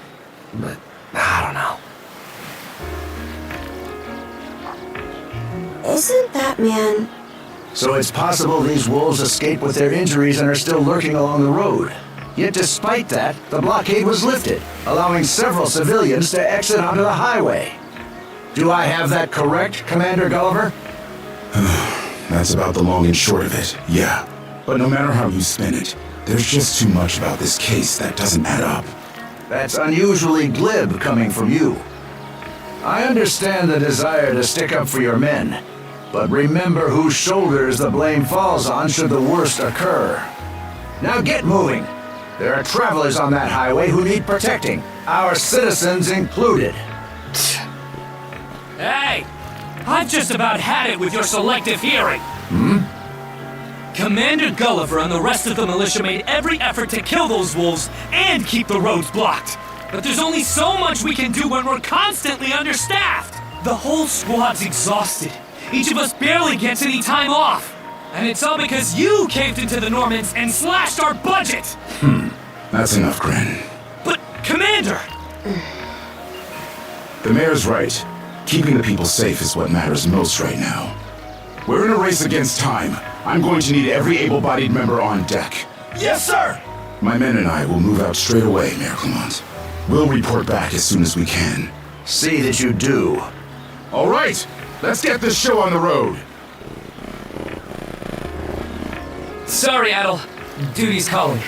But I don't know. Isn't that man... So it's possible these wolves escaped with their injuries and are still lurking along the road. Yet despite that, the blockade was lifted, allowing several civilians to exit onto the highway. Do I have that correct, Commander Gulliver? That's about the long and short of it, yeah. But no matter how you spin it, there's just too much about this case that doesn't add up. That's unusually glib coming from you. I understand the desire to stick up for your men, but remember whose shoulders the blame falls on should the worst occur. Now get moving. There are travelers on that highway who need protecting, our citizens included. Hey! I've just about had it with your selective hearing! Commander Gulliver and the rest of the militia made every effort to kill those wolves and keep the roads blocked. But there's only so much we can do when we're constantly understaffed. The whole squad's exhausted. Each of us barely gets any time off. And it's all because you caved into the Normans and slashed our budget! That's enough, Gren. But, Commander! The mayor's right. Keeping the people safe is what matters most right now. We're in a race against time. I'm going to need every able-bodied member on deck. Yes, sir! My men and I will move out straight away, Mayor Clement. We'll report back as soon as we can. See that you do. All right, let's get this show on the road. Sorry, Adel. Duty's calling.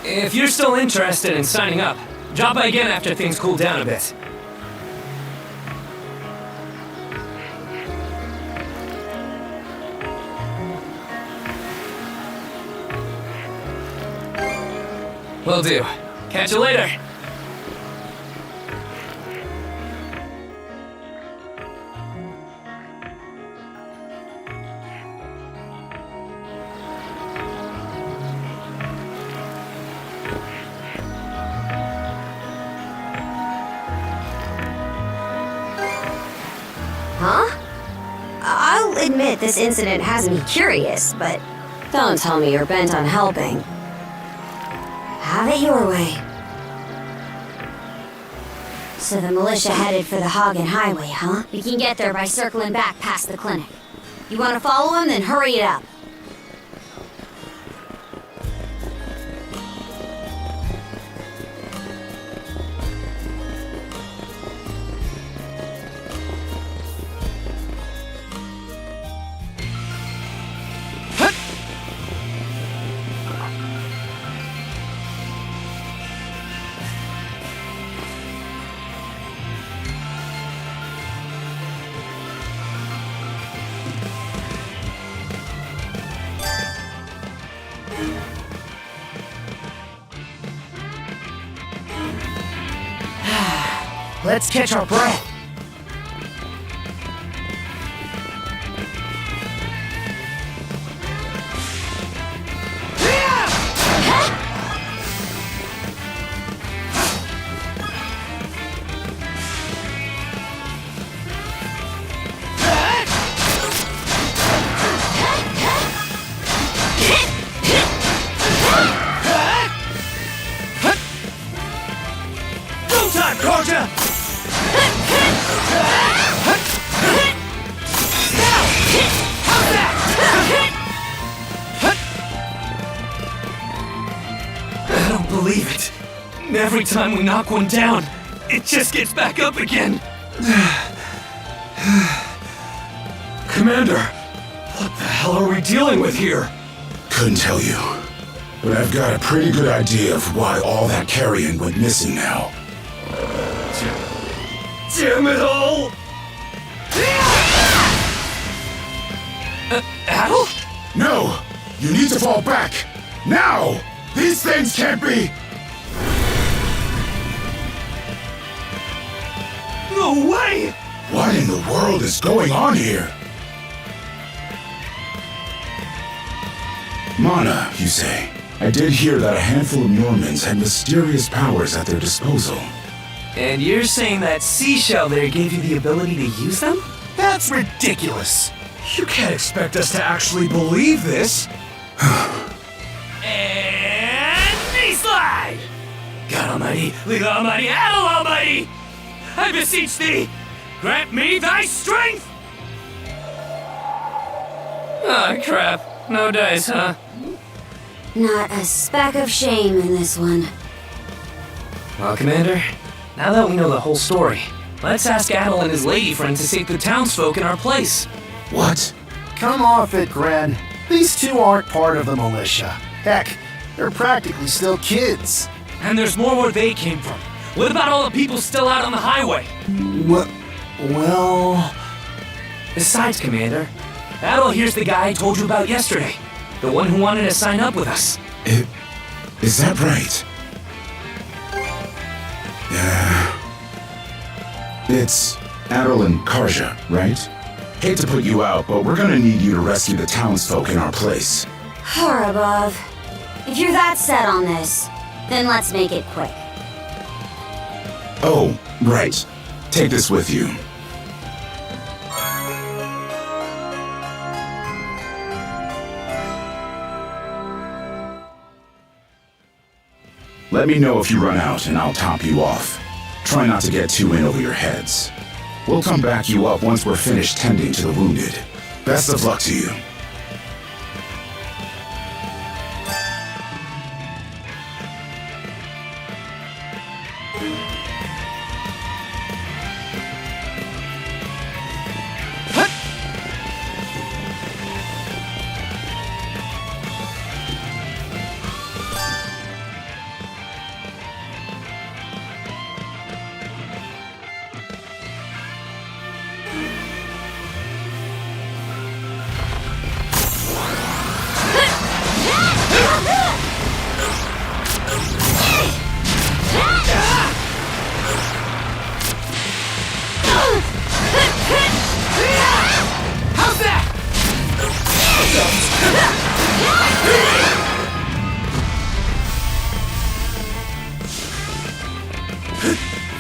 If you're still interested in signing up, drop by again after things cool down a bit. Will do. Catch you later. Huh? I'll admit this incident has me curious, but don't tell me you're bent on helping. Have it your way. So the militia headed for the Hagen Highway, huh? We can get there by circling back past the clinic. You want to follow him? Then hurry it up. Let's catch our breath. Go time, Karja! I don't believe it. Every time we knock one down, it just gets back up again. Commander, what the hell are we dealing with here? Couldn't tell you. But I've got a pretty good idea of why all that carrion went missing now. Damn it all! Adel? No! You need to fall back! Now! These things can't be... No way! What in the world is going on here? Mana, you say? I did hear that a handful of Normans had mysterious powers at their disposal. And you're saying that seashell there gave you the ability to use them? That's ridiculous! You can't expect us to actually believe this! And knee slide! God Almighty, Leela Almighty, Adel Almighty! I beseech thee, grant me thy strength! Ah, crap. No dice, huh? Not a speck of shame in this one. Well, Commander, now that we know the whole story, let's ask Adel and his lady friend to save the townsfolk in our place. What? Come off it, Gren. These two aren't part of the militia. Heck, they're practically still kids. And there's more where they came from. What about all the people still out on the highway? Well... Besides, Commander, Adel here's the guy I told you about yesterday. The one who wanted to sign up with us. Is that right? Yeah. It's Adel and Karja, right? Hate to put you out, but we're gonna need you to rescue the townsfolk in our place. Horabov. If you're that set on this, then let's make it quick. Oh, right. Take this with you. Let me know if you run out and I'll top you off. Try not to get too in over your heads. We'll come back you up once we're finished tending to the wounded. Best of luck to you.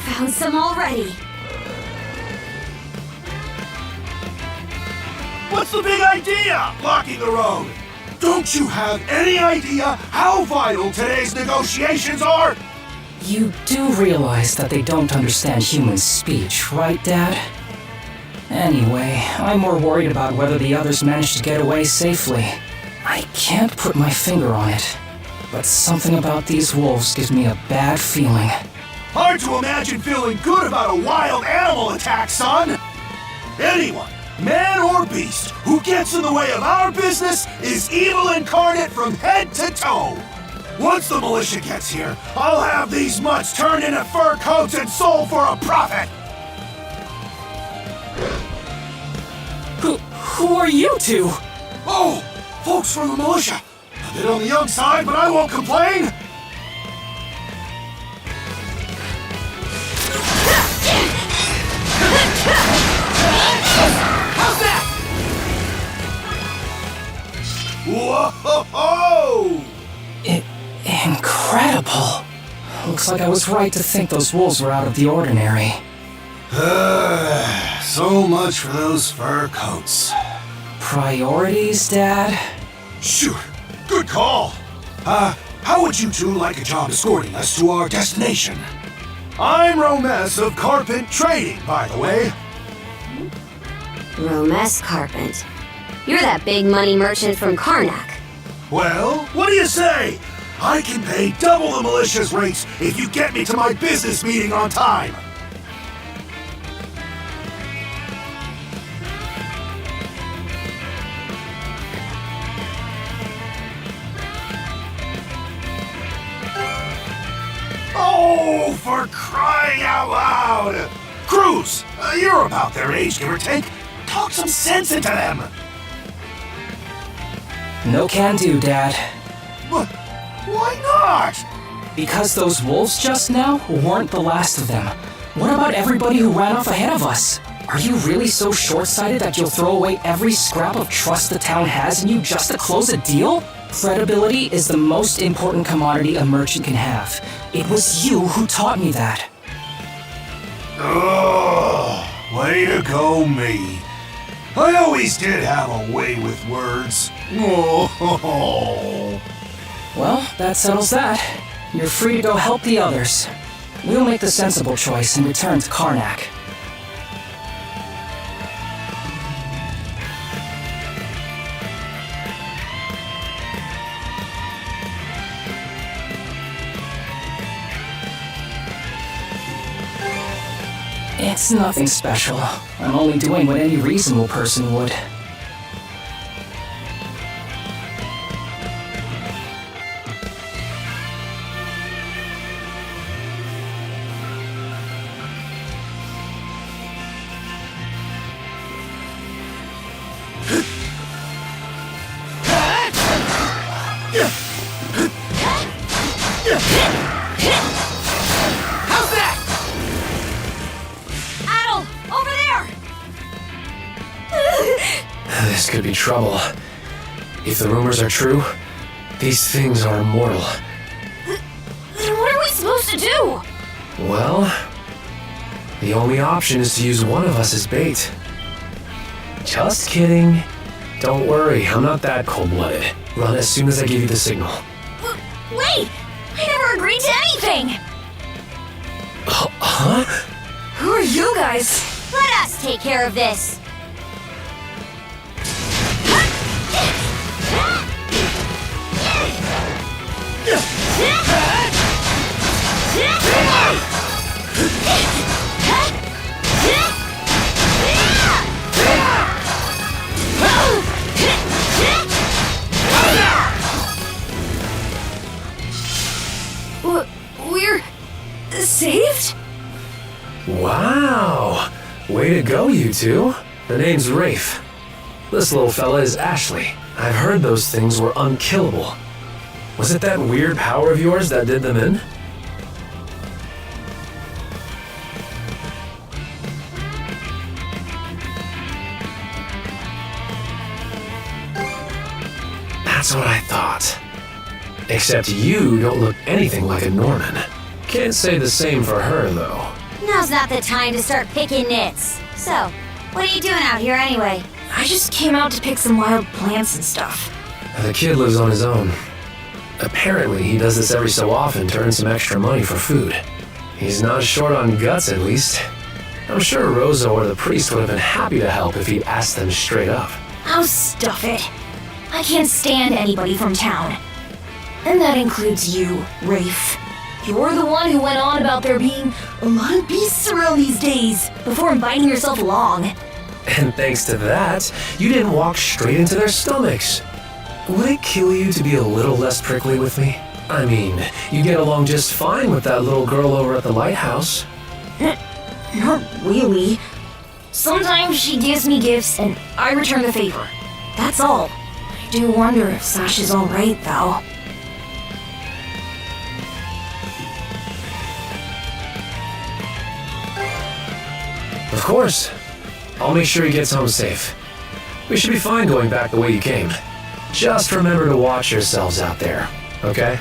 Found some already. What's the big idea? Blocking the road. Don't you have any idea how vital today's negotiations are? You do realize that they don't understand human speech, right, Dad? Anyway, I'm more worried about whether the others managed to get away safely. I can't put my finger on it, but something about these wolves gives me a bad feeling. Hard to imagine feeling good about a wild animal attack, son! Anyone, man or beast, who gets in the way of our business is evil incarnate from head to toe! Once the militia gets here, I'll have these mutts turned into fur coats and sold for a profit! Who are you two? Oh, folks from the militia. A bit on the young side, but I won't complain! How's that? Whoa-ho-ho! Incredible. Looks like I was right to think those wolves were out of the ordinary. So much for those fur coats. Priorities, Dad? Sure, good call. How would you two like a job escorting us to our destination? I'm Romes of Carpent Trading, by the way. Romes Carpent. You're that big money merchant from Karnak. Well, what do you say? I can pay double the militia's rates if you get me to my business meeting on time. Oh, for crying out loud! Cruz, you're about their age, give or take. Talk some sense into them. No can do, Dad. But why not? Because those wolves just now weren't the last of them. What about everybody who ran off ahead of us? Are you really so short-sighted that you'll throw away every scrap of trust the town has in you just to close a deal? Credibility is the most important commodity a merchant can have. It was you who taught me that. Oh, way to go, me. I always did have a way with words. Oh. Well, that settles that. You're free to go help the others. We'll make the sensible choice and return to Karnak. It's nothing special. I'm only doing what any reasonable person would. How's that? Adel, over there! This could be trouble. If the rumors are true, these things are immortal. Then what are we supposed to do? Well, the only option is to use one of us as bait. Just kidding. Don't worry, I'm not that cold-blooded. Run as soon as I give you the signal. Wait! I never agree to anything! Huh? Who are you guys? Let us take care of this! We're saved? Wow! Way to go, you two. The name's Rafe. This little fella is Ashley. I've heard those things were unkillable. Was it that weird power of yours that did them in? That's what I thought. Except you don't look anything like a Norman. Can't say the same for her, though. Now's not the time to start picking nits. So, what are you doing out here anyway? I just came out to pick some wild plants and stuff. The kid lives on his own. Apparently, he does this every so often to earn some extra money for food. He's not short on guts, at least. I'm sure Rosa or the priest would have been happy to help if he'd asked them straight up. Oh, stuff it. I can't stand anybody from town. And that includes you, Rafe. You're the one who went on about there being a lot of beasts around these days before inviting yourself along. And thanks to that, you didn't walk straight into their stomachs. Would it kill you to be a little less prickly with me? I mean, you get along just fine with that little girl over at the lighthouse. Not really. Sometimes she gives me gifts and I return the favor. That's all. I do wonder if Sash is alright, though. Of course. I'll make sure he gets home safe. We should be fine going back the way you came. Just remember to watch yourselves out there, okay?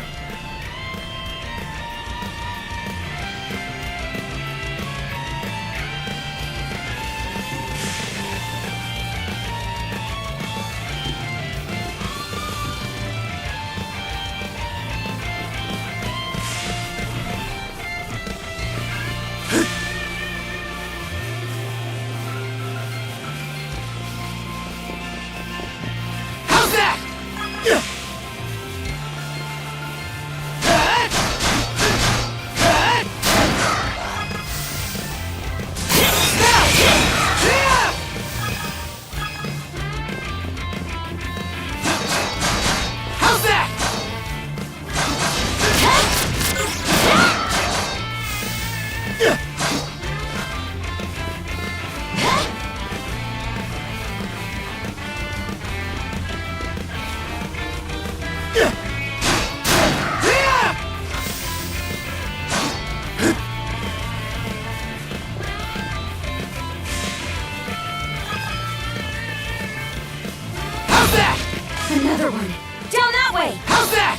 Another one. Down that way! How's that?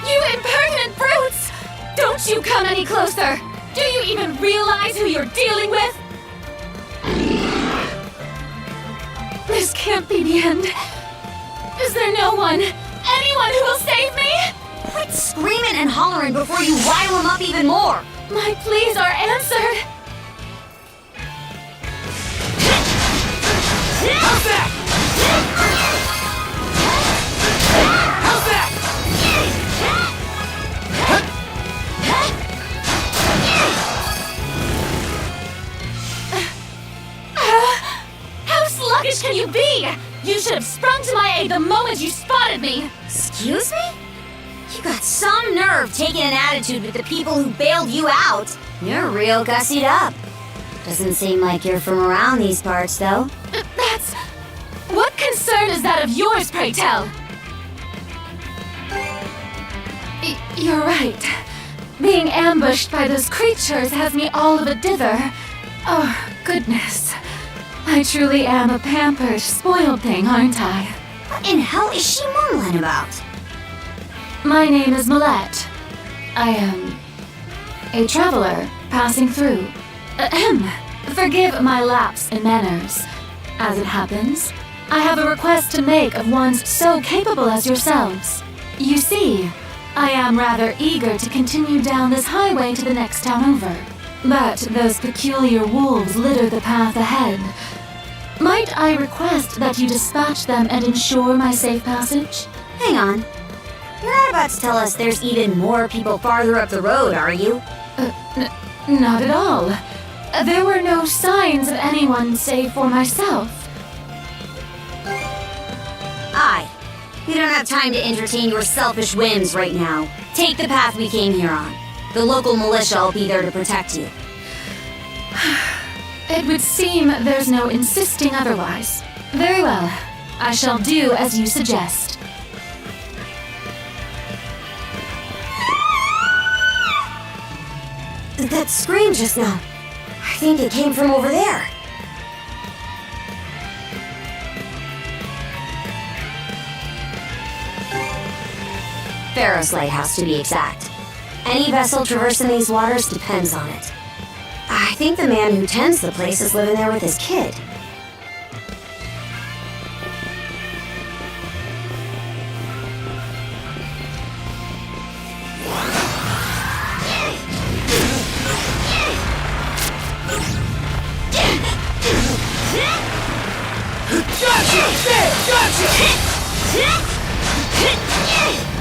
You impertinent brutes! Don't you come any closer! Do you even realize who you're dealing with? This can't be the end. Is there no one, anyone who will save me? Quit screaming and hollering before you rile them up even more! My pleas are answered. How's that? How's that? How sluggish can you be? You should have sprung to my aid the moment you spotted me. Excuse me? You got some nerve taking an attitude with the people who bailed you out. You're real gussied up. Doesn't seem like you're from around these parts, though. That's... What concern is that of yours, pray tell? You're right. Being ambushed by those creatures has me all of a dither. Oh, goodness. I truly am a pampered, spoiled thing, aren't I? What in hell is she mumbling about? My name is Millette. I am a traveler passing through. Ahem. Forgive my lapse in manners. As it happens, I have a request to make of ones so capable as yourselves. You see, I am rather eager to continue down this highway to the next town over. But those peculiar wolves litter the path ahead. Might I request that you dispatch them and ensure my safe passage? Hang on. You're not about to tell us there's even more people farther up the road, are you? Not at all. There were no signs of anyone save for myself. Aye. We don't have time to entertain your selfish whims right now. Take the path we came here on. The local militia will be there to protect you. It would seem there's no insisting otherwise. Very well. I shall do as you suggest. That scream just now. I think it came from over there. Pharaoh's Lighthouse, to be exact. Any vessel traversing these waters depends on it. I think the man who tends the place is living there with his kid.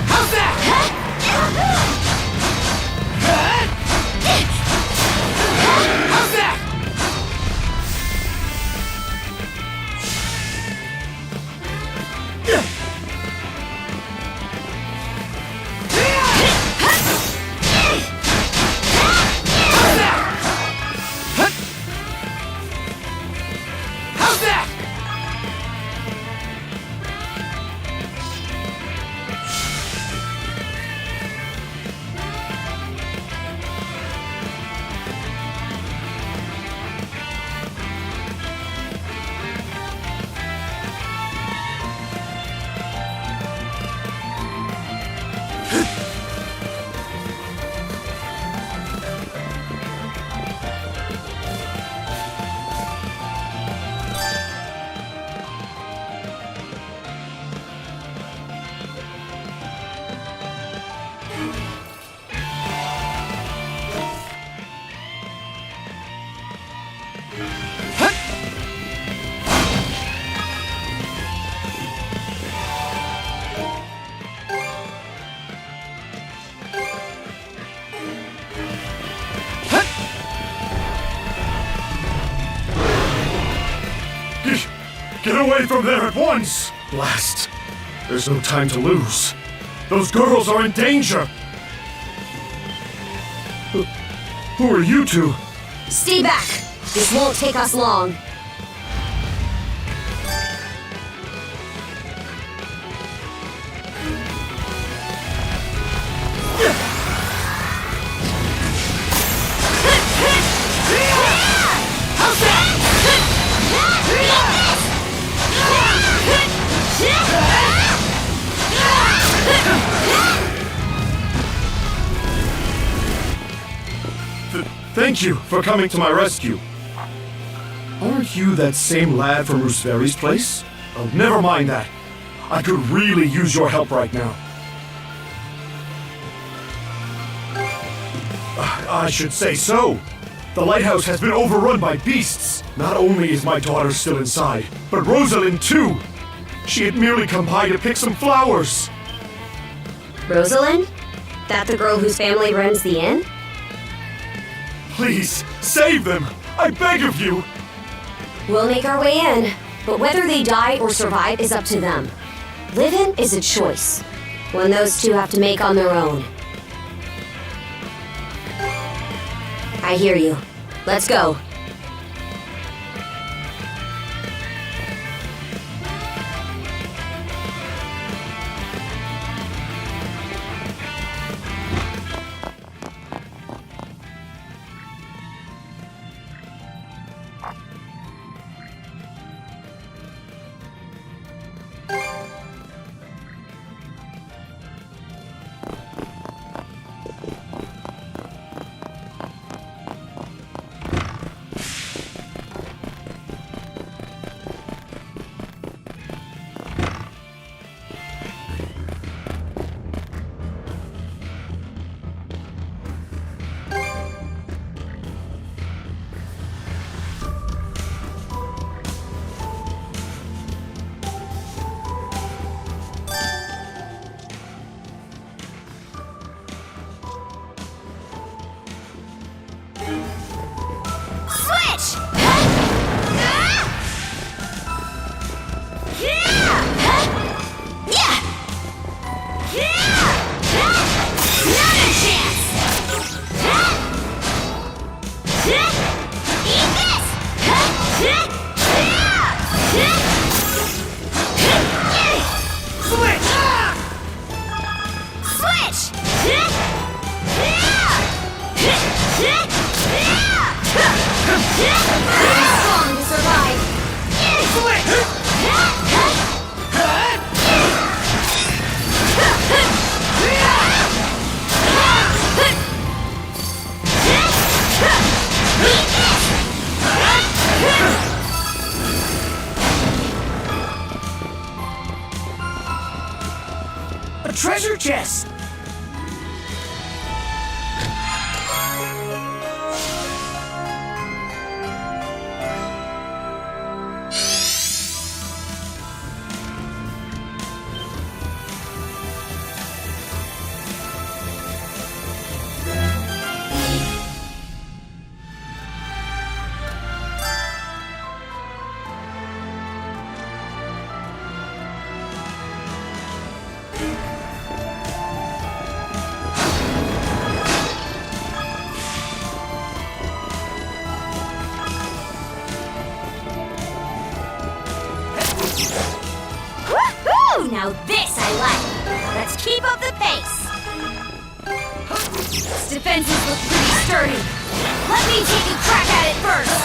How's that? How's that? How's that? Get away from there at once! Blast. There's no time to lose. Those girls are in danger! Who are you two? Stay back! This won't take us long. Thank you for coming to my rescue. Aren't you that same lad from Rooseveri's place? Oh, never mind that. I could really use your help right now. I should say so. The lighthouse has been overrun by beasts. Not only is my daughter still inside, but Rosalind too. She had merely come by to pick some flowers. Rosalind? That the girl whose family runs the inn? Please, save them! I beg of you! We'll make our way in, but whether they die or survive is up to them. Living is a choice, one those two have to make on their own. I hear you. Let's go. Switch! Not a chance! Eat this! Switch! Switch! Strong to survive! A treasure chest! Woohoo! Now this I like! Let's keep up the pace! Its defenses look pretty sturdy. Let me take a crack at it first!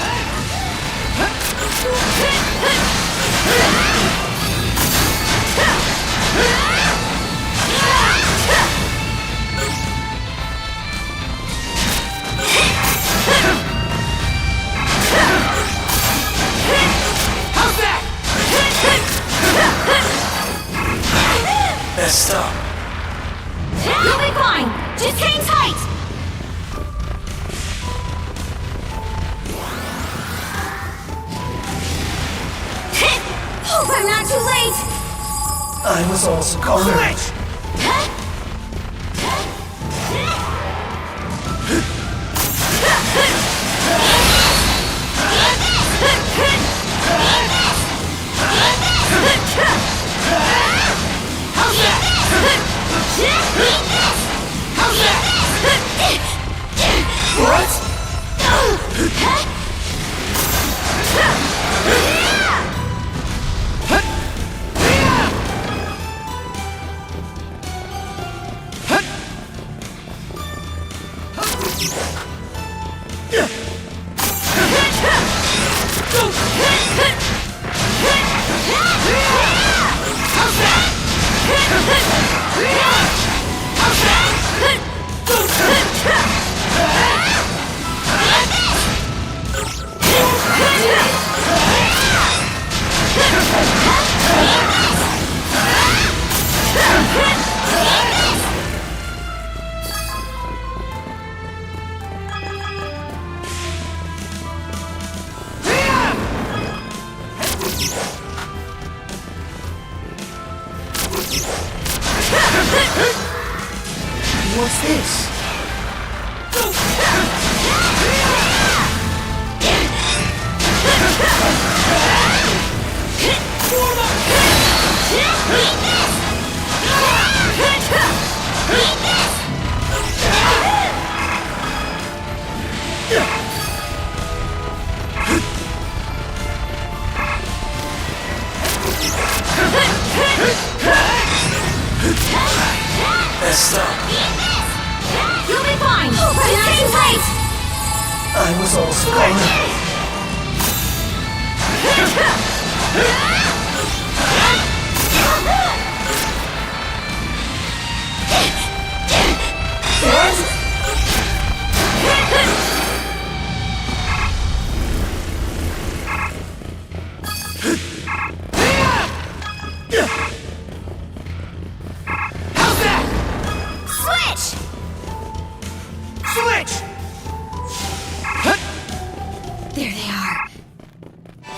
How's that? Messed up. You'll be fine! Just hang tight! Hope I'm not too late! I was also cornered. What's this? Messed up. You'll be fine! Not too late! I was also cornered. Switch! Switch! There they are.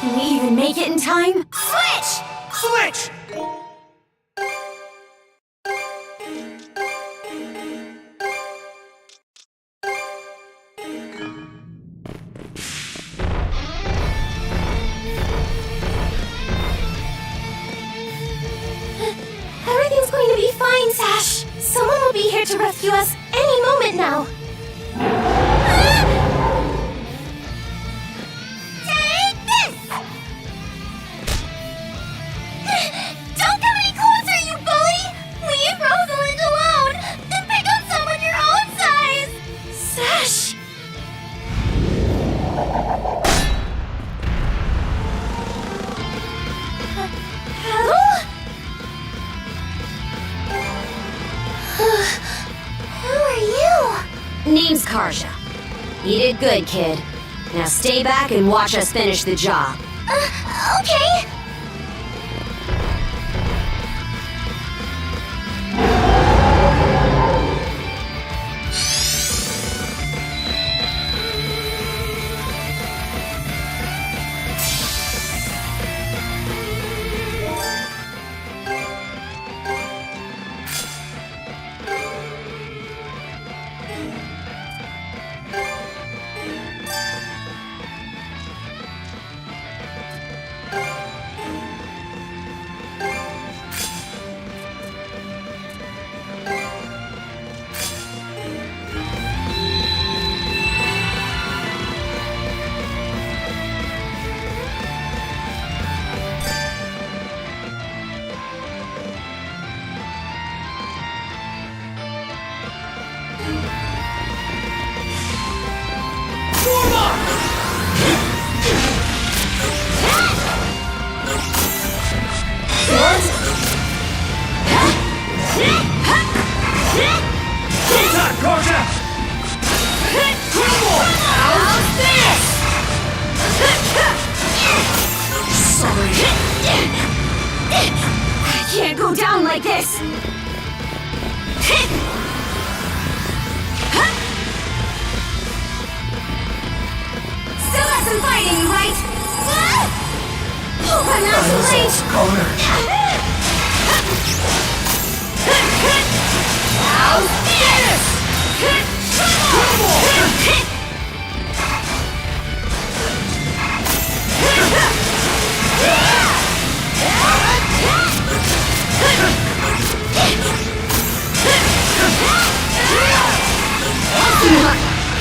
Can we even make it in time? Switch! Switch! to rescue us any moment now. Take this! Don't come any closer, you bully! Leave Rosalind alone! And pick up someone your own size! Sesh! Hello? Who are you? Name's Karja. You did good, kid. Now stay back and watch us finish the job. Okay. I can't go down like this! Still got some fight in you, right? Hope I'm not too late! How's this?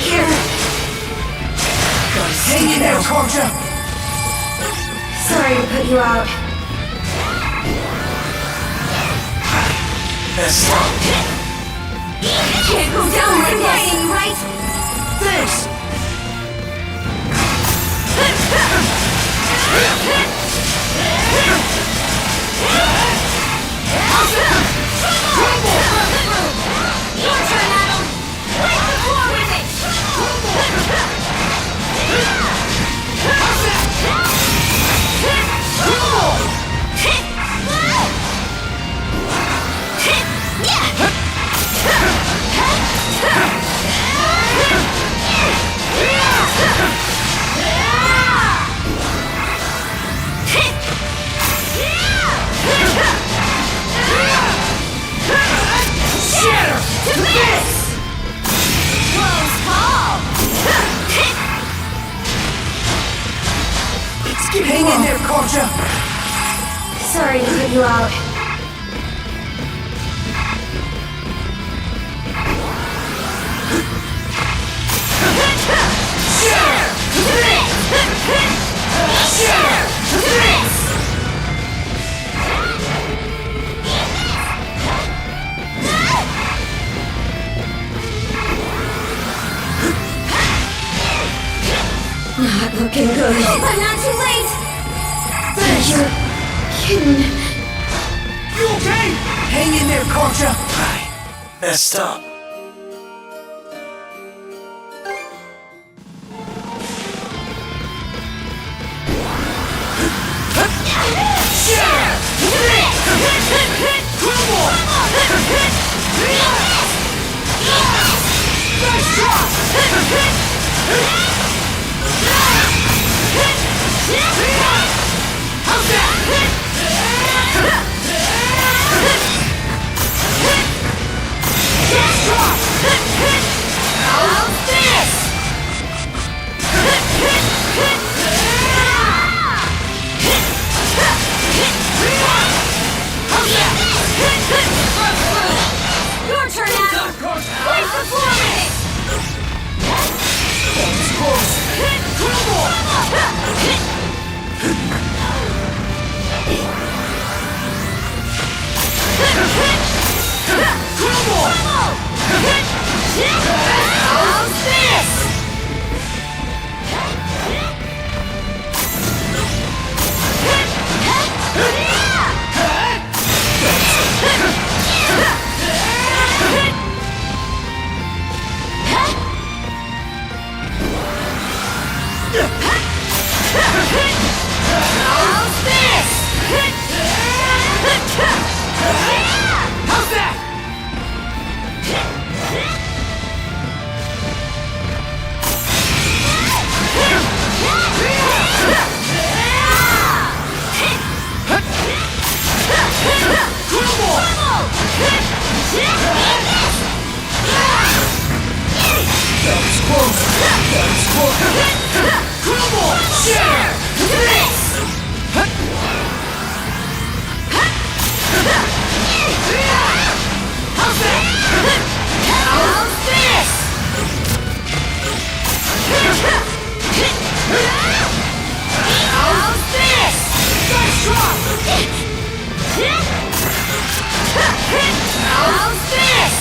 Here. Hang in there, Karja! Sorry to put you out. That's wrong. Can't go down like this, right? Thanks! Your turn, Adam! Wipe the floor with it! Shatter to this! Close call! Hang in there, Karja! Sorry to put you out. Shatter to this! Shatter to this! Not looking good. Hope I'm not too late! You're kidding. You okay? Hang in there, Karja! I messed up. Nice try! Your turn, Adam! Crumble! Shatter! This! How's that? How's this? How's this? Nice drop! How's this?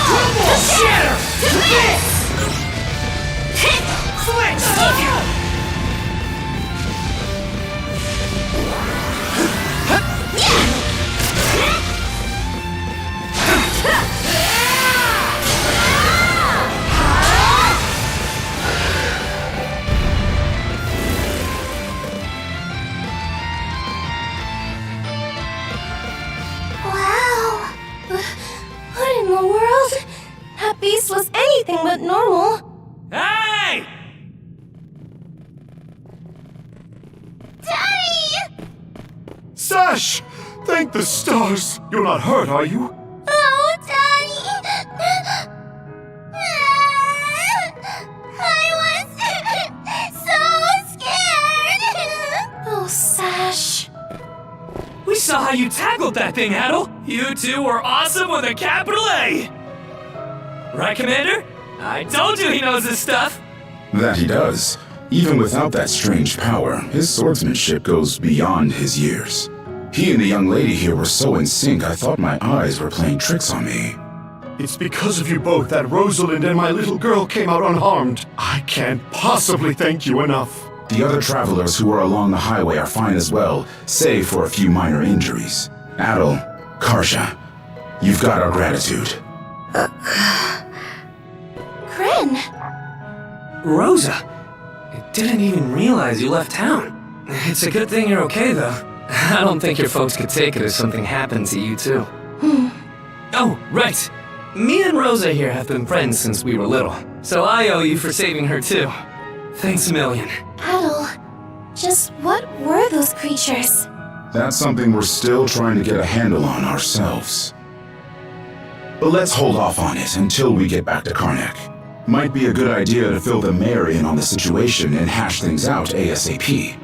Crumble! Shatter! This! Flex! Wow! What in the world? That beast was anything but normal. Hey! Daddy! Sash! Thank the stars! You're not hurt, are you? Oh, Daddy! I was so scared! Oh, Sash. We saw how you tackled that thing, Adel. You two were awesome with a capital A. Right, Commander? I told you he knows his stuff. That he does. Even without that strange power, his swordsmanship goes beyond his years. He and the young lady here were so in sync, I thought my eyes were playing tricks on me. It's because of you both that Rosalind and my little girl came out unharmed. I can't possibly thank you enough. The other travelers who were along the highway are fine as well, save for a few minor injuries. Adel, Karsha, you've got our gratitude. Kryn! Rosa, I didn't even realize you left town. It's a good thing you're okay, though. I don't think your folks could take it if something happened to you, too. Oh, right. Me and Rosa here have been friends since we were little, so I owe you for saving her, too. Thanks a million. Adel, just what were those creatures? That's something we're still trying to get a handle on ourselves. But let's hold off on it until we get back to Karnak. Might be a good idea to fill the mayor in on the situation and hash things out ASAP.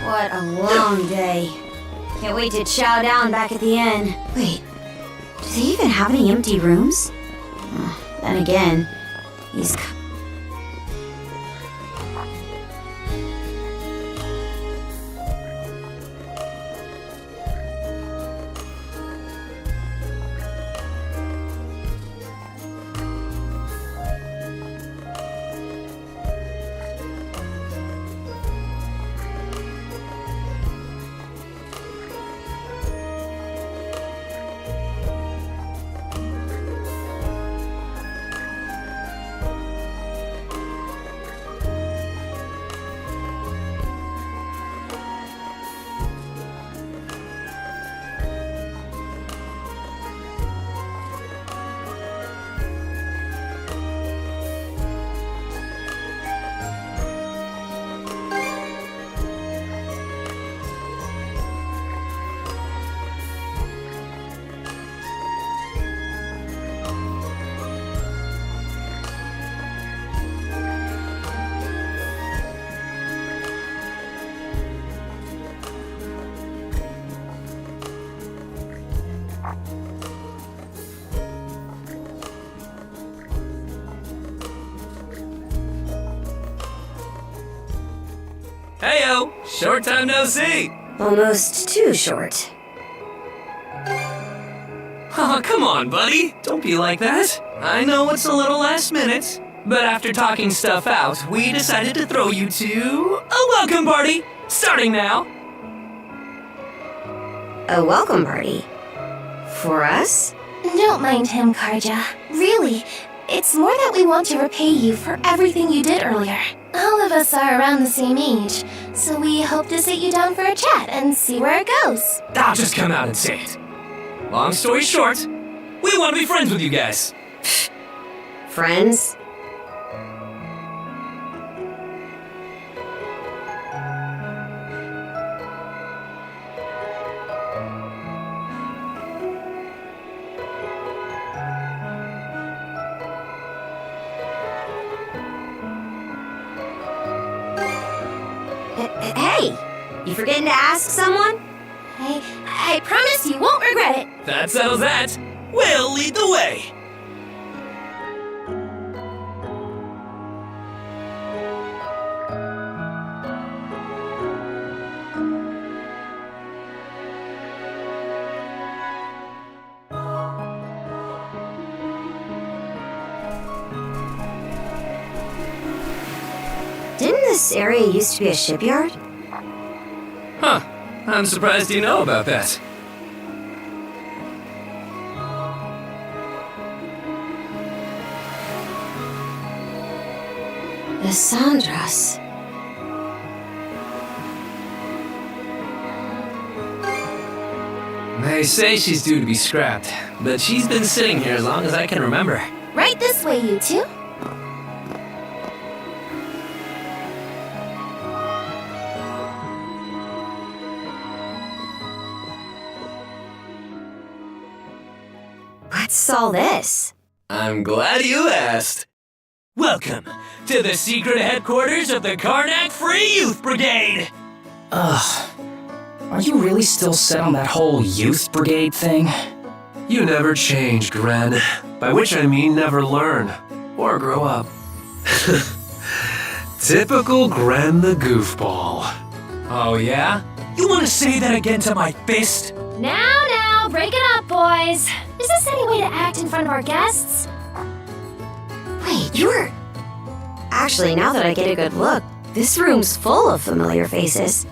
What a long day. Can't wait to chow down back at the inn. Wait, do they even have any empty rooms? Then again, these... Heyo! Short time no see! Almost too short. Oh, come on, buddy. Don't be like that. I know it's a little last minute, but after talking stuff out, we decided to throw you to a welcome party, starting now. A welcome party? For us? Don't mind him, Karja. Really, it's more that we want to repay you for everything you did earlier. All of us are around the same age, so we hope to sit you down for a chat and see where it goes. I'll just come out and say it. Long story short, we want to be friends with you guys. Friends? Hey! You forgetting to ask someone? I promise you won't regret it. That settles that. We'll lead the way. Didn't this area used to be a shipyard? Huh. I'm surprised you know about that. The Sandras. They say she's due to be scrapped, but she's been sitting here as long as I can remember. Right this way, you two. What's all this? I'm glad you asked. Welcome to the secret headquarters of the Karnak Free Youth Brigade. Ugh. Are you really still set on that whole youth brigade thing? You never change, Gren. By which I mean never learn. Or grow up. Typical Gren the goofball. Oh yeah? You want to say that again to my fist? Now, break it up, boys. Is this any way to act in front of our guests? Wait, you're... Actually, now that I get a good look, this room's full of familiar faces.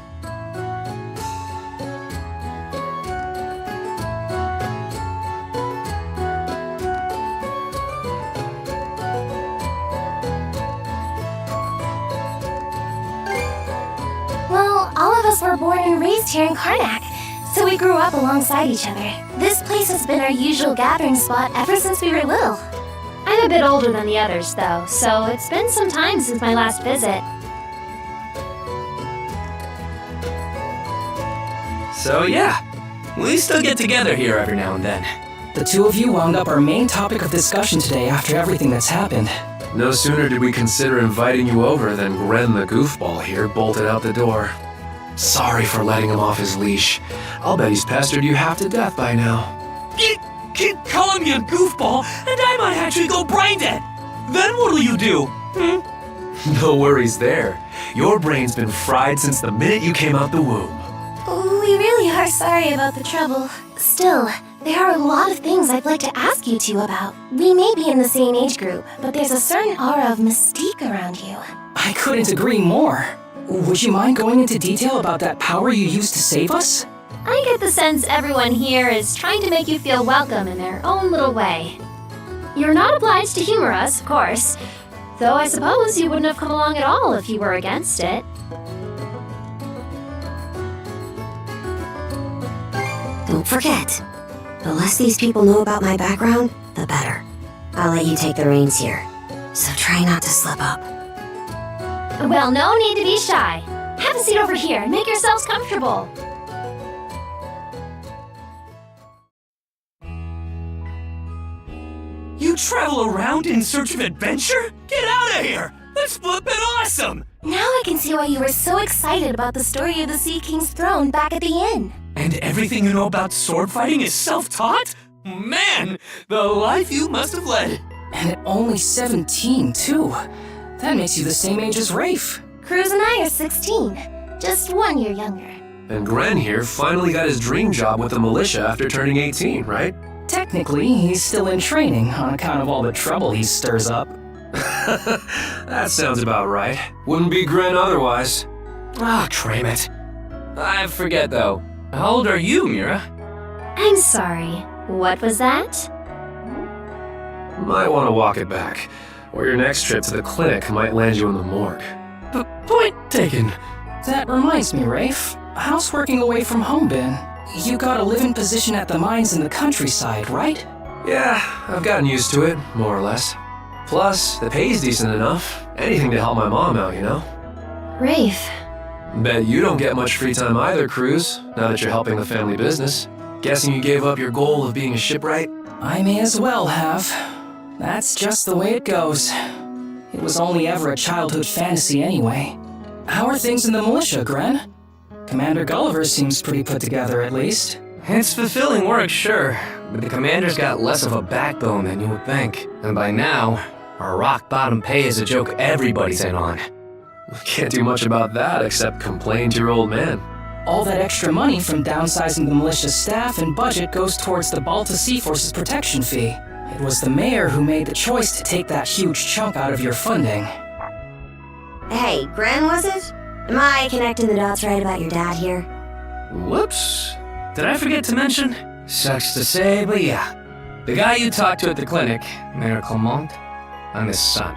Well, all of us were born and raised here in Karnak, so we grew up alongside each other. This place has been our usual gathering spot ever since we were little. I'm a bit older than the others, though, so it's been some time since my last visit. So yeah, we still get together here every now and then. The two of you wound up our main topic of discussion today after everything that's happened. No sooner did we consider inviting you over than Gren the goofball here bolted out the door. Sorry for letting him off his leash. I'll bet he's pestered you half to death by now. Keep calling me a goofball, and I might actually go brain dead. Then what'll you do? No worries there. Your brain's been fried since the minute you came out the womb. We really are sorry about the trouble. Still, there are a lot of things I'd like to ask you two about. We may be in the same age group, but there's a certain aura of mystique around you. I couldn't agree more. Would you mind going into detail about that power you used to save us? I get the sense everyone here is trying to make you feel welcome in their own little way. You're not obliged to humor us, of course, though I suppose you wouldn't have come along at all if you were against it. Don't forget, the less these people know about my background, the better. I'll let you take the reins here, so try not to slip up. Well, no need to be shy. Have a seat over here and make yourselves comfortable. You travel around in search of adventure? Get out of here! That's flippin' awesome! Now I can see why you were so excited about the story of the Sea King's throne back at the inn. And everything you know about sword fighting is self-taught? Man, the life you must have led. And at only 17, too. That makes you the same age as Rafe. Cruz and I are 16, just 1 year younger. And Gren here finally got his dream job with the militia after turning 18, right? Technically, he's still in training on account of all the trouble he stirs up. That sounds about right. Wouldn't be Gren otherwise. Ah, cram it. I forget though. How old are you, Mira? I'm sorry. What was that? Might want to walk it back, or your next trip to the clinic might land you in the morgue. Point taken. That reminds me, Rafe. How's working away from home been? You got a live-in position at the mines in the countryside, right? Yeah, I've gotten used to it, more or less. Plus, the pay's decent enough. Anything to help my mom out, you know? Rafe. Bet you don't get much free time either, Cruz, now that you're helping the family business. Guessing you gave up your goal of being a shipwright? I may as well have. That's just the way it goes. It was only ever a childhood fantasy anyway. How are things in the militia, Gren? Commander Gulliver seems pretty put together, at least. It's fulfilling work, sure, but the commander's got less of a backbone than you would think. And by now, our rock-bottom pay is a joke everybody's in on. Can't do much about that except complain to your old man. All that extra money from downsizing the militia's staff and budget goes towards the Balta Sea Force's protection fee. It was the mayor who made the choice to take that huge chunk out of your funding. Hey, Gren, was it? Am I connecting the dots right about your dad here? Whoops. Did I forget to mention? Sucks to say, but yeah. The guy you talked to at the clinic, Mayor Clement, I'm his son.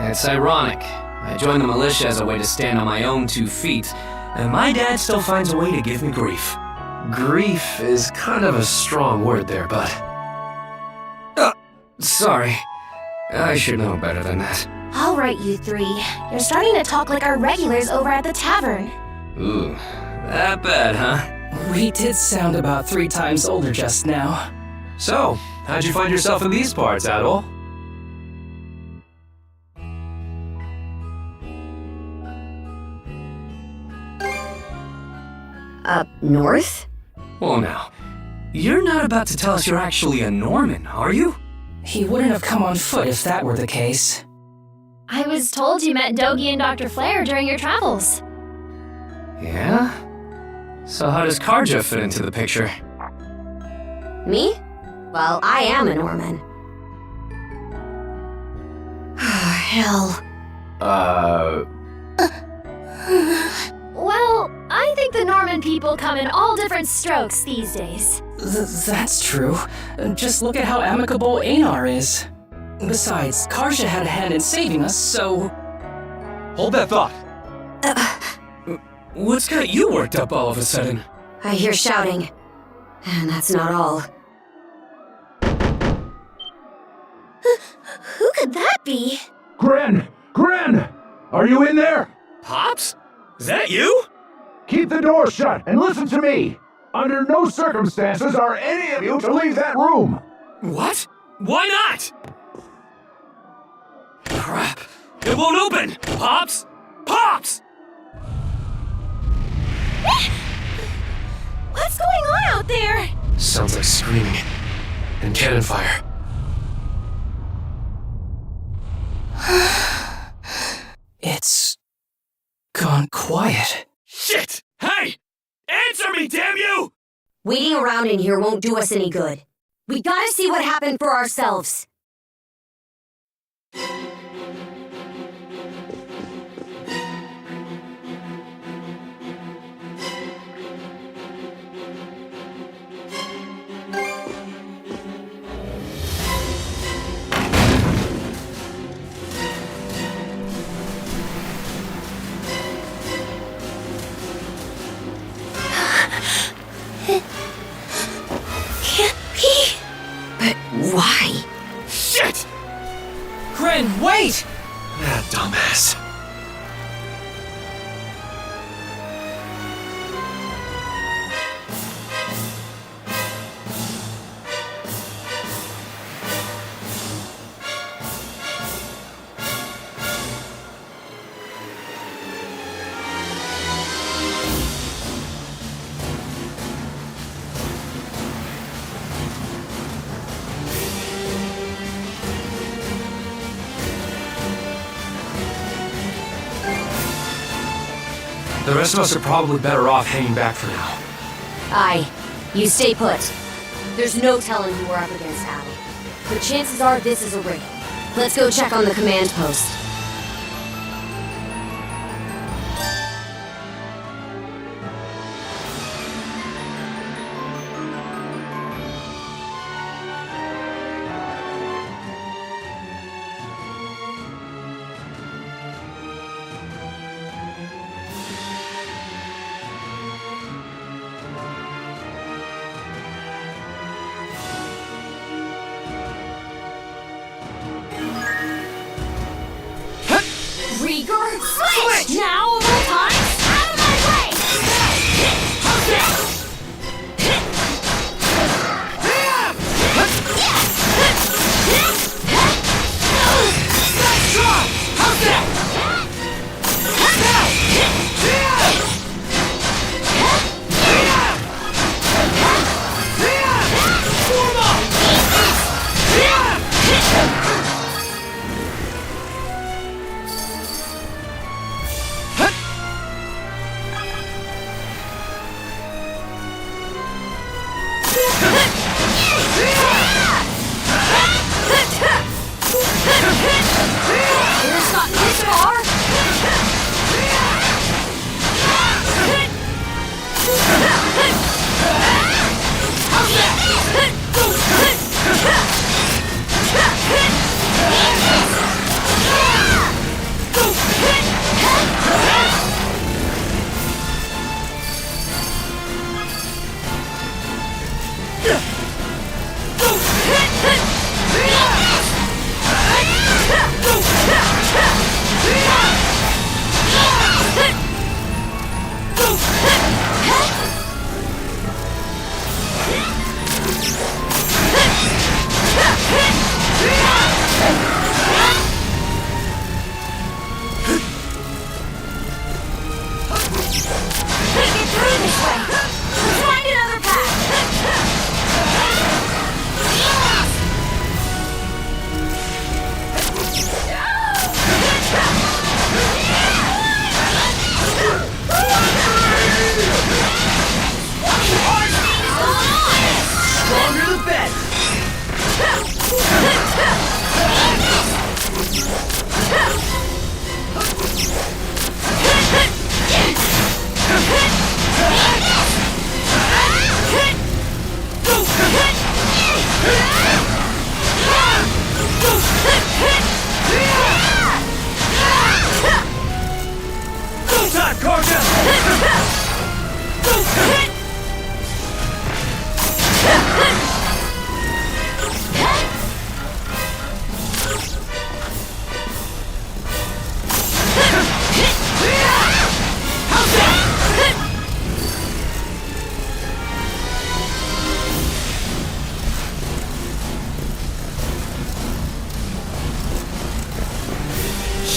It's ironic. I joined the militia as a way to stand on my own 2 feet, and my dad still finds a way to give me grief. Grief is kind of a strong word there, bud. Sorry. I should know better than that. All right, you three. You're starting to talk like our regulars over at the tavern. Ooh, that bad, huh? We did sound about 3 times older just now. So, how'd you find yourself in these parts, Adol? Up north? Well, now, you're not about to tell us you're actually a Norman, are you? He wouldn't have come on foot if that were the case. I was told you met Dogi and Dr. Flair during your travels. Yeah? So how does Karja fit into the picture? Me? Well, I am a Norman. Hell. Well, I think the Norman people come in all different strokes these days. That's true. Just look at how amicable Einar is. Besides, Karja had a hand in saving us, so... Hold that thought. What's got you worked up all of a sudden? I hear shouting. And that's not all. Who could that be? Gren! Gren! Are you in there? Pops? Is that you? Keep the door shut and listen to me. Under no circumstances are any of you to leave that room. What? Why not? Crap. It won't open! Pops! Pops! What's going on out there? Sounds like screaming and cannon fire. It's gone quiet. Shit! Hey! Answer me, damn you! Waiting around in here won't do us any good. We gotta see what happened for ourselves. Can't be. But why? Shit! Gren, wait! That dumbass. The rest of us are probably better off hanging back for now. Aye. You stay put. There's no telling who we're up against, Abby. But chances are this is a rig. Let's go check on the command post. Rieger, switch! Now of all times, out of my way! Let's try! How's that?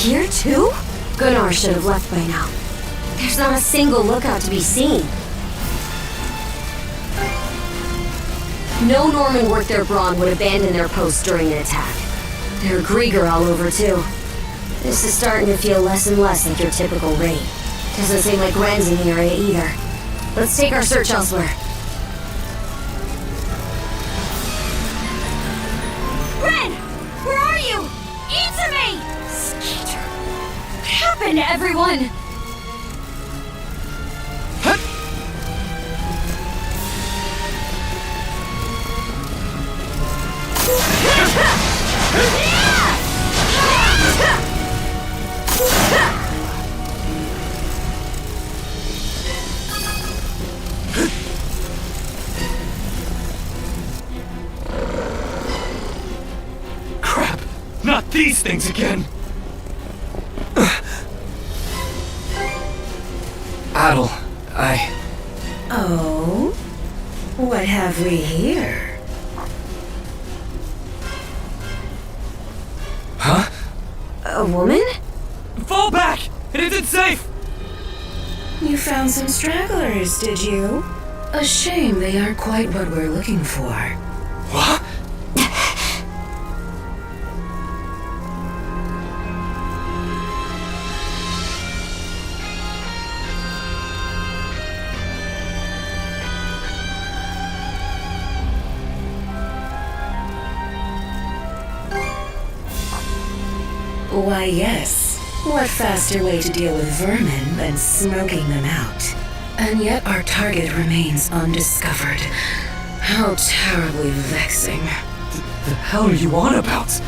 Here too? Gunnar should have left by now. There's not a single lookout to be seen. No Norman worth their brawn would abandon their posts during an attack. There are Grieger all over too. This is starting to feel less and less like your typical raid. Doesn't seem like Ren's in the area either. Let's take our search elsewhere. Ren! Where are you? Answer me! Skeeter. What happened to everyone? Crap! Not these things again! Adel, Oh? What have we here? Huh? A woman? Fall back! It isn't safe! You found some stragglers, did you? A shame they aren't quite what we're looking for. What? Why, yes. What faster way to deal with vermin than smoking them out? And yet our target remains undiscovered. How terribly vexing. The hell are you on about?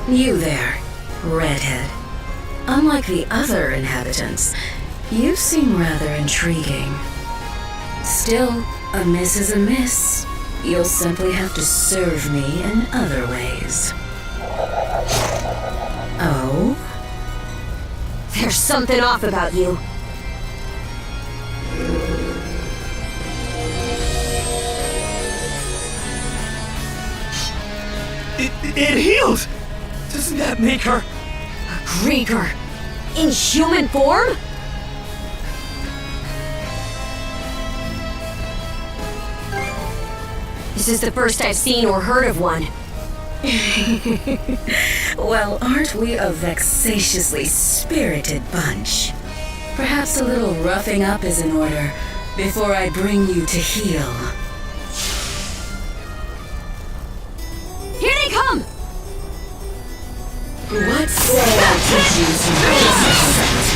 You there, redhead. Unlike the other inhabitants, you seem rather intriguing. Still, a miss is a miss. You'll simply have to serve me in other ways. Oh? There's something off about you. It healed! Doesn't that make her... A Grieger? In human form? This is the first I've seen or heard of one. Well, aren't we a vexatiously spirited bunch? Perhaps a little roughing up is in order before I bring you to heel. Here they come! What say I teach you some basics?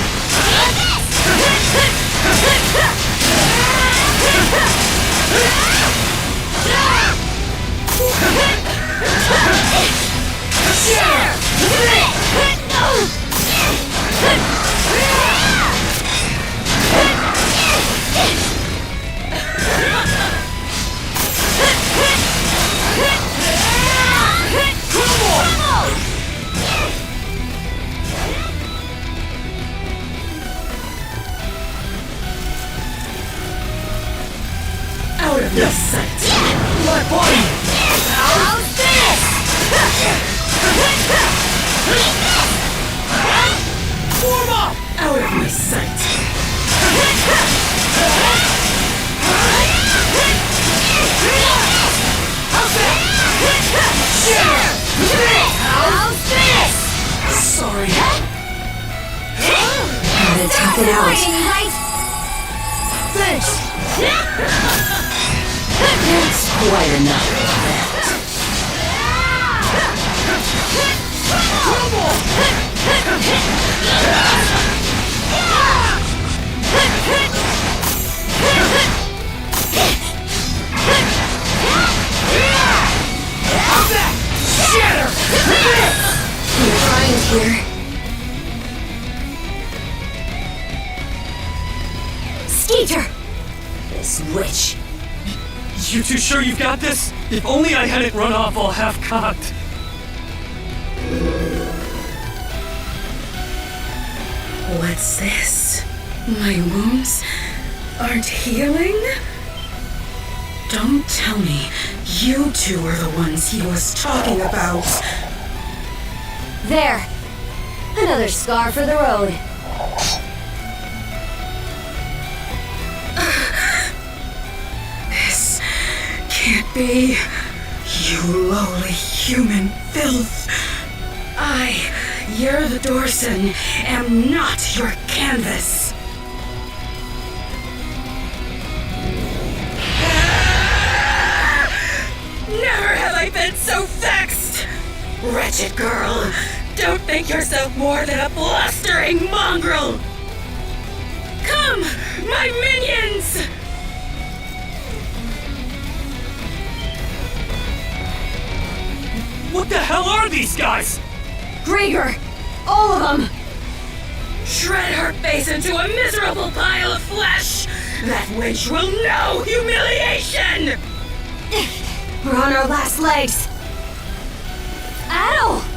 Out of your sight! My body! How's this? Warm up! Out of my sight! How's this? Sorry. Gotta tough it out. Thanks. That's quite enough of that. You're trying here. Skeeter! This witch. You too sure you've got this? If only I hadn't run off all half-cocked. What's this? My wounds aren't healing? Don't tell me you two are the ones he was talking about. There. Another scar for the road. This can't be. You lowly human filth. You're the Dorson, am not your canvas. Never have I been so vexed! Wretched girl, don't think yourself more than a blustering mongrel! Come, my minions! What the hell are these guys? Gregor! All of them! Shred her face into a miserable pile of flesh! That wench will know humiliation! We're on our last legs. Ow!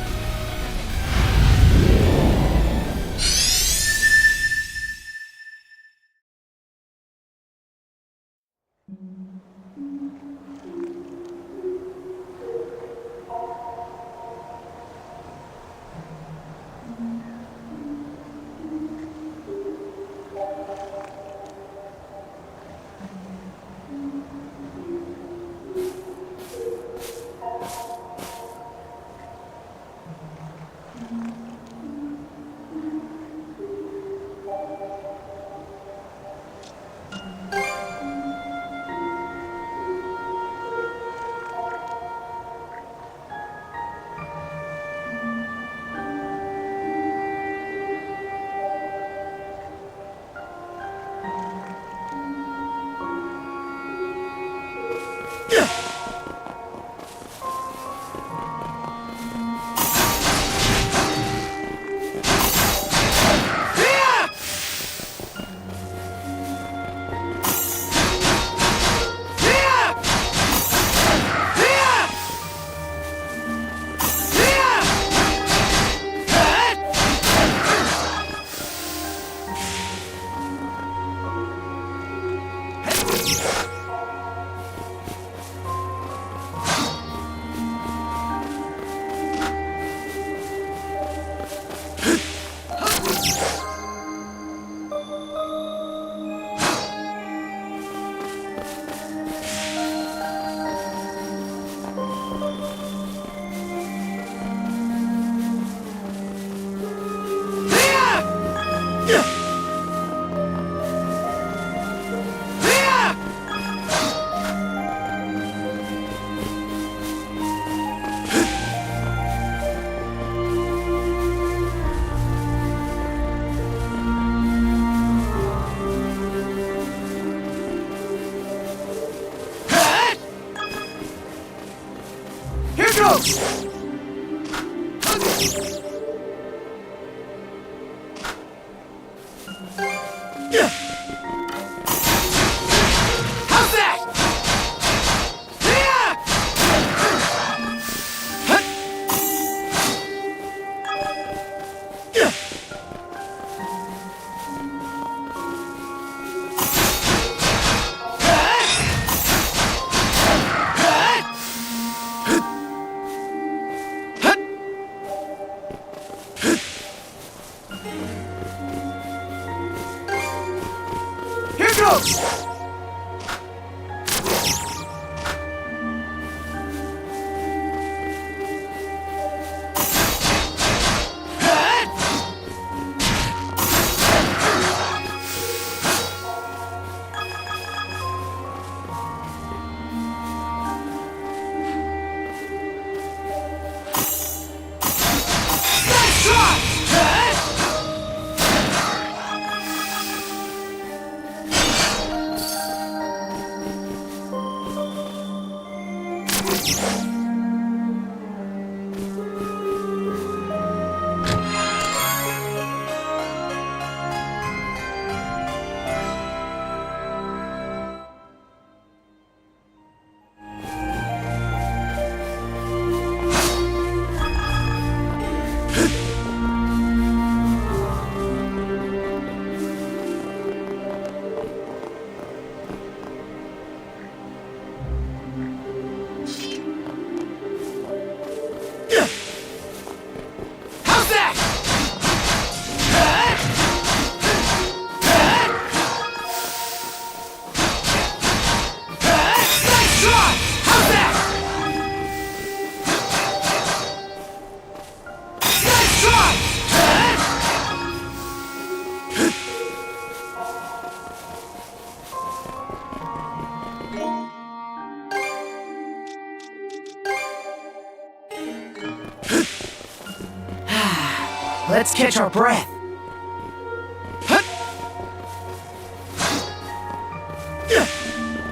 Let's catch our breath.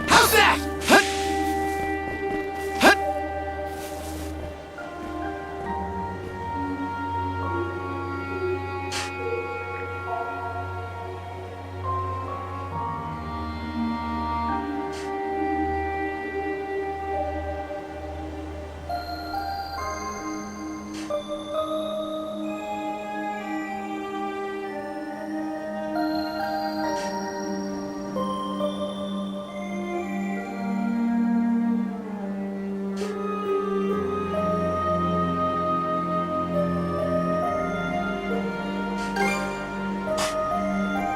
How's that?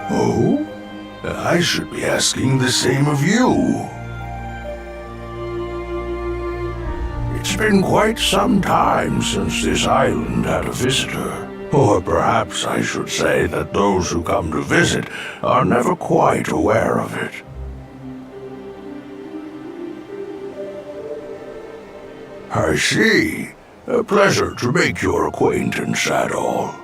Oh? I should be asking the same of you. It's been quite some time since this island had a visitor. Or perhaps I should say that those who come to visit are never quite aware of it. I see. A pleasure to make your acquaintance at all.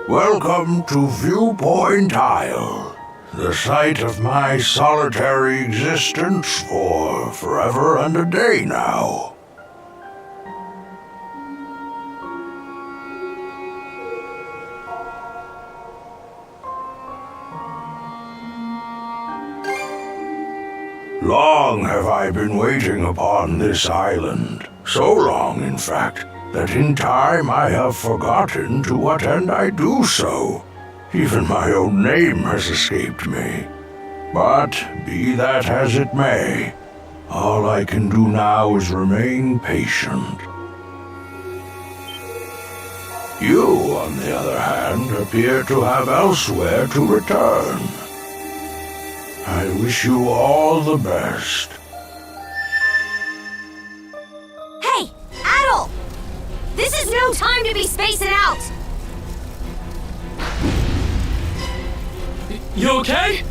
Welcome to Viewpoint Isle, the site of my solitary existence for forever and a day now. Long have I been waiting upon this island, so long, in fact, that in time I have forgotten to what end I do so. Even my own name has escaped me. But be that as it may, all I can do now is remain patient. You, on the other hand, appear to have elsewhere to return. I wish you all the best. Hey, Adol! This is no time to be spacing out! You okay?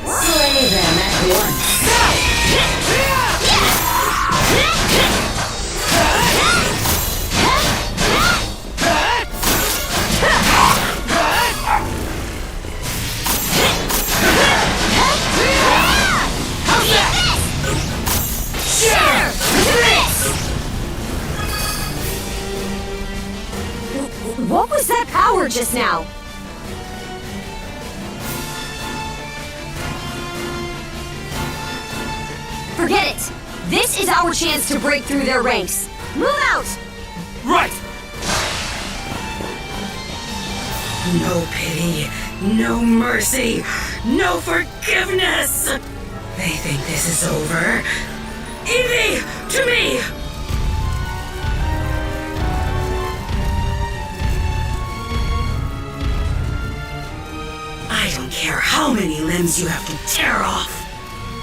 Slay them at once. What was that power just now? Forget it! This is our chance to break through their ranks. Move out! Right! No pity, no mercy, no forgiveness! They think this is over. Evie, to me! I don't care how many limbs you have to tear off.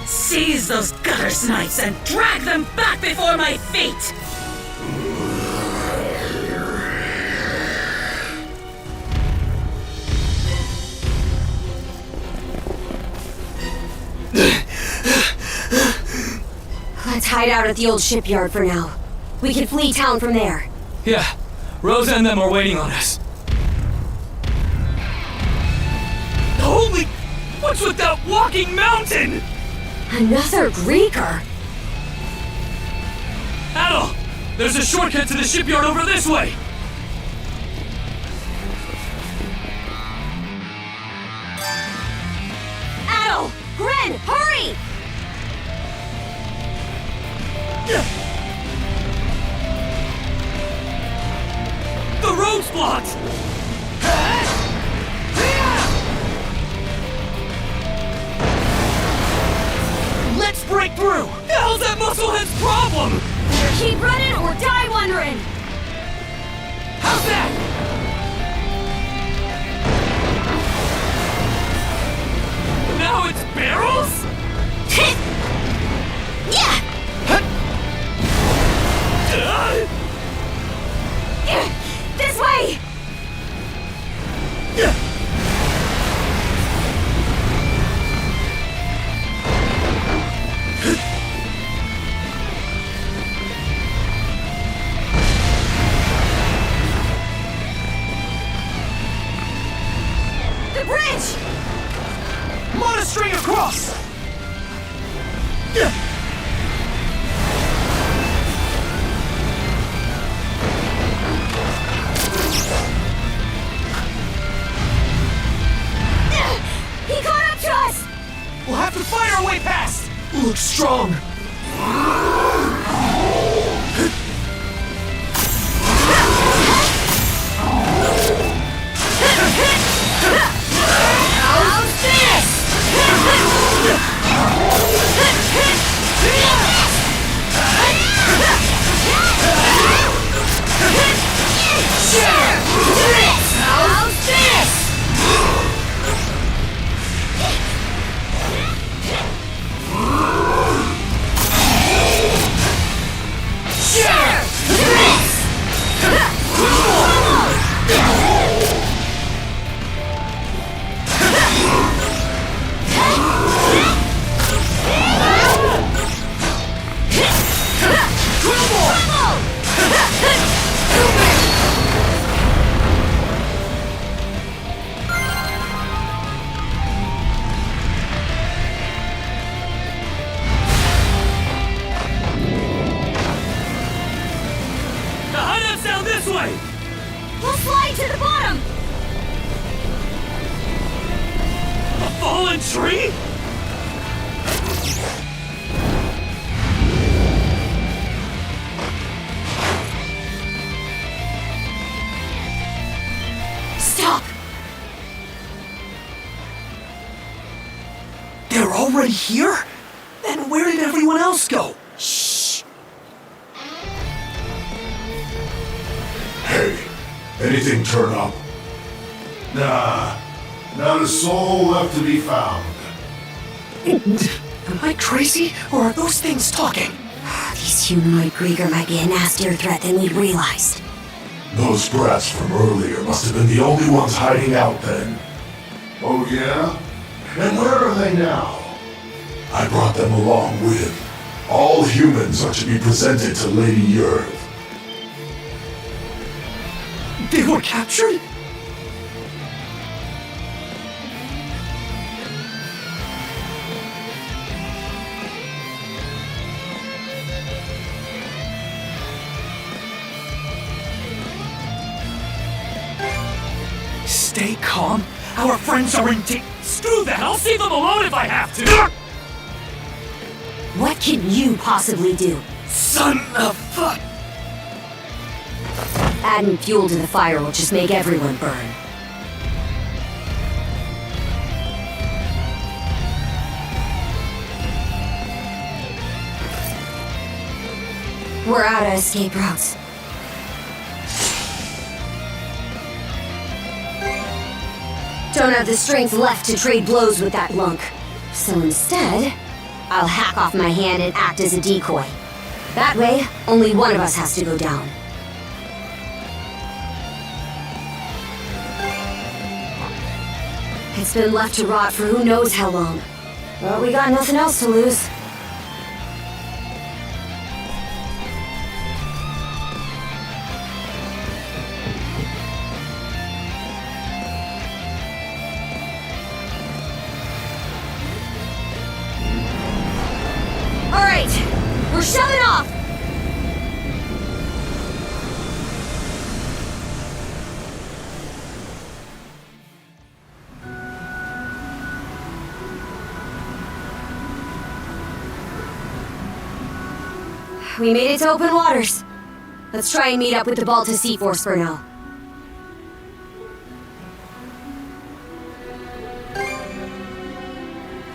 Seize those gutter snipes and drag them back before my feet! Let's hide out at the old shipyard for now. We can flee town from there. Yeah, Rosa and them are waiting on us. Holy... What's with that walking mountain? Another Greeker? Adol! There's a shortcut to the shipyard over this way! Adol! Gren, hurry! The road's blocked! Let's break through! The hell's that musclehead's problem? Keep running or die wondering! How's that? Now it's barrels? Yeah! This way! The bridge! Monostring across! He caught up to us! We'll have to fight our way past! Looks strong. How's this? Sure! How's this? The hideout's down this way! We'll slide to the bottom! A fallen tree? Stop! They're already here? Then where did everyone else go? Shh! Hey, anything turn up? Nah, not a soul left to be found. Am I crazy, or are those things talking? These humanoid Grieger might be a nastier threat than we'd realized. Those brats from earlier must have been the only ones hiding out then. Oh yeah? And where are they now? I brought them along with. All humans are to be presented to Lady Earth. They were captured? Stay calm. Our friends are in danger. Screw that! I'll leave them alone if I have to! What can you possibly do? Son of fuck! Adding fuel to the fire will just make everyone burn. We're out of escape routes. Don't have the strength left to trade blows with that lunk. So instead, I'll hack off my hand and act as a decoy. That way, only one of us has to go down. It's been left to rot for who knows how long. But we got nothing else to lose. All right, we're shoving off. We made it to open waters. Let's try and meet up with the Balta Sea Force for now.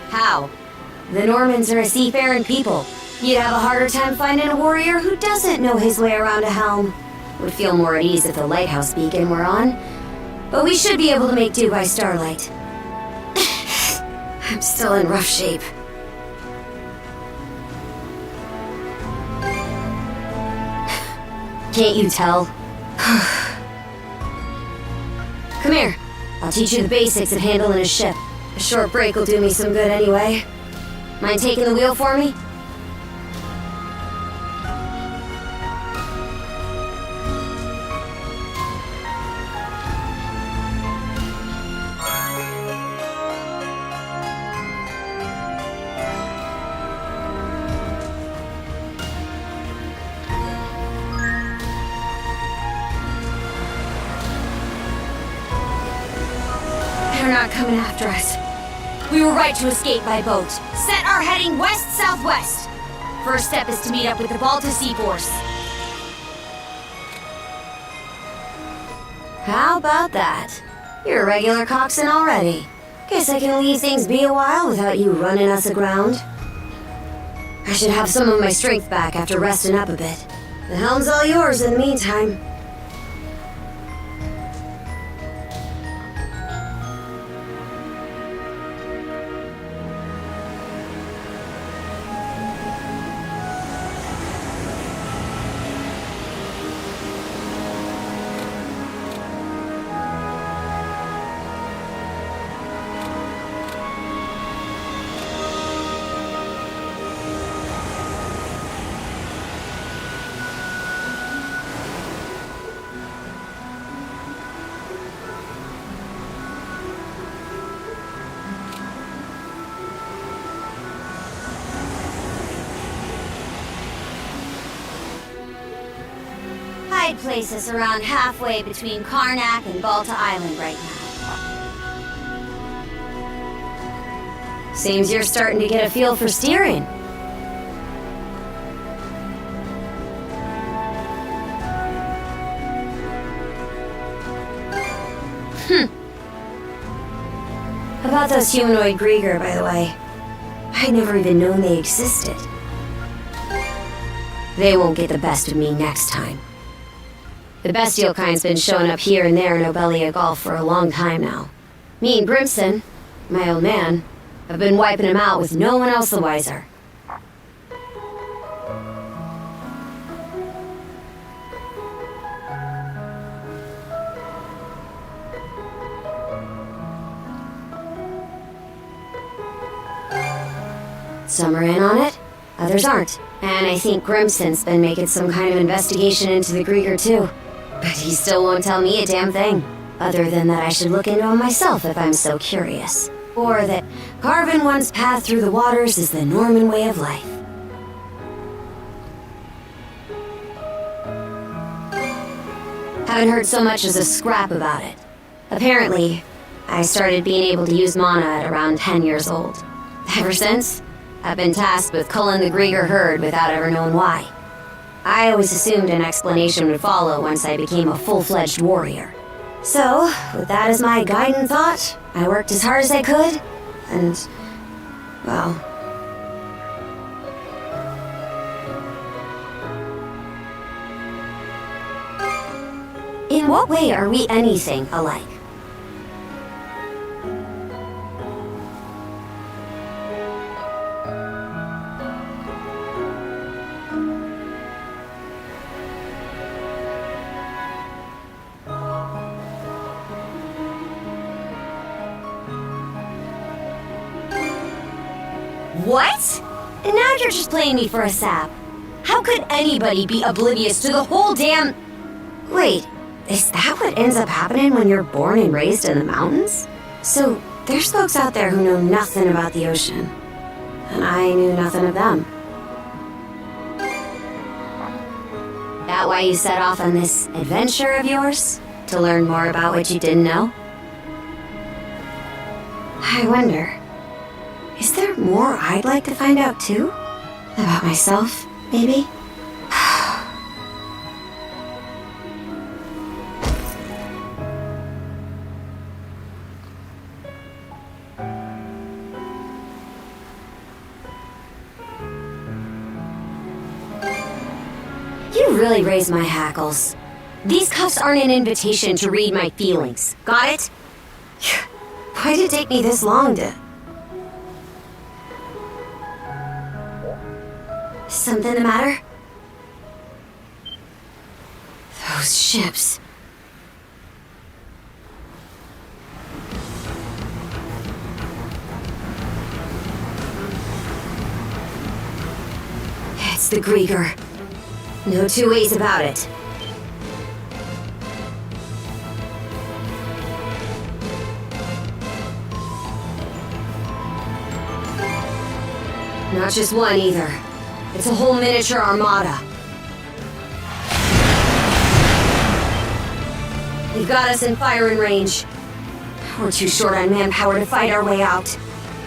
How? The Normans are a seafaring people. You'd have a harder time finding a warrior who doesn't know his way around a helm. Would feel more at ease if the lighthouse beacon were on. But we should be able to make do by starlight. I'm still in rough shape. Can't you tell? Come here. I'll teach you the basics of handling a ship. A short break will do me some good anyway. Mind taking the wheel for me? They're not coming after us. We were right to escape by boat. Set our heading west-southwest. First step is to meet up with the Balta Sea Force. How about that? You're a regular coxswain already. Guess I can leave things be a while without you running us aground. I should have some of my strength back after resting up a bit. The helm's all yours in the meantime. I'd place us around halfway between Karnak and Balta Island right now. Seems you're starting to get a feel for steering. About those humanoid Grieger, by the way. I'd never even known they existed. They won't get the best of me next time. The bestial kind's been showing up here and there in Obelia Gulf for a long time now. Me and Brimson, my old man, have been wiping him out with no one else the wiser. Some are in on it, others aren't. And I think Grimson's been making some kind of investigation into the Grieger too. But he still won't tell me a damn thing. Other than that I should look into him myself if I'm so curious. Or that carving one's path through the waters is the Norman way of life. Haven't heard so much as a scrap about it. Apparently, I started being able to use mana at around 10 years old. Ever since, I've been tasked with culling the Grieger herd without ever knowing why. I always assumed an explanation would follow once I became a full-fledged warrior. So, with that as my guiding thought, I worked as hard as I could, and, well... In what way are we anything alike? What? And now you're just playing me for a sap. How could anybody be oblivious to the whole damn... Wait, is that what ends up happening when you're born and raised in the mountains? So, there's folks out there who know nothing about the ocean. And I knew nothing of them. That why you set off on this adventure of yours? To learn more about what you didn't know? I wonder... Is there more I'd like to find out too? About myself, maybe? You really raise my hackles. These cuffs aren't an invitation to read my feelings. Got it? Why did it take me this long to... Something the matter? Those ships. It's the Grieger. No two ways about it. Not just one either. It's a whole miniature armada. They've got us in firing range. We're too short on manpower to fight our way out.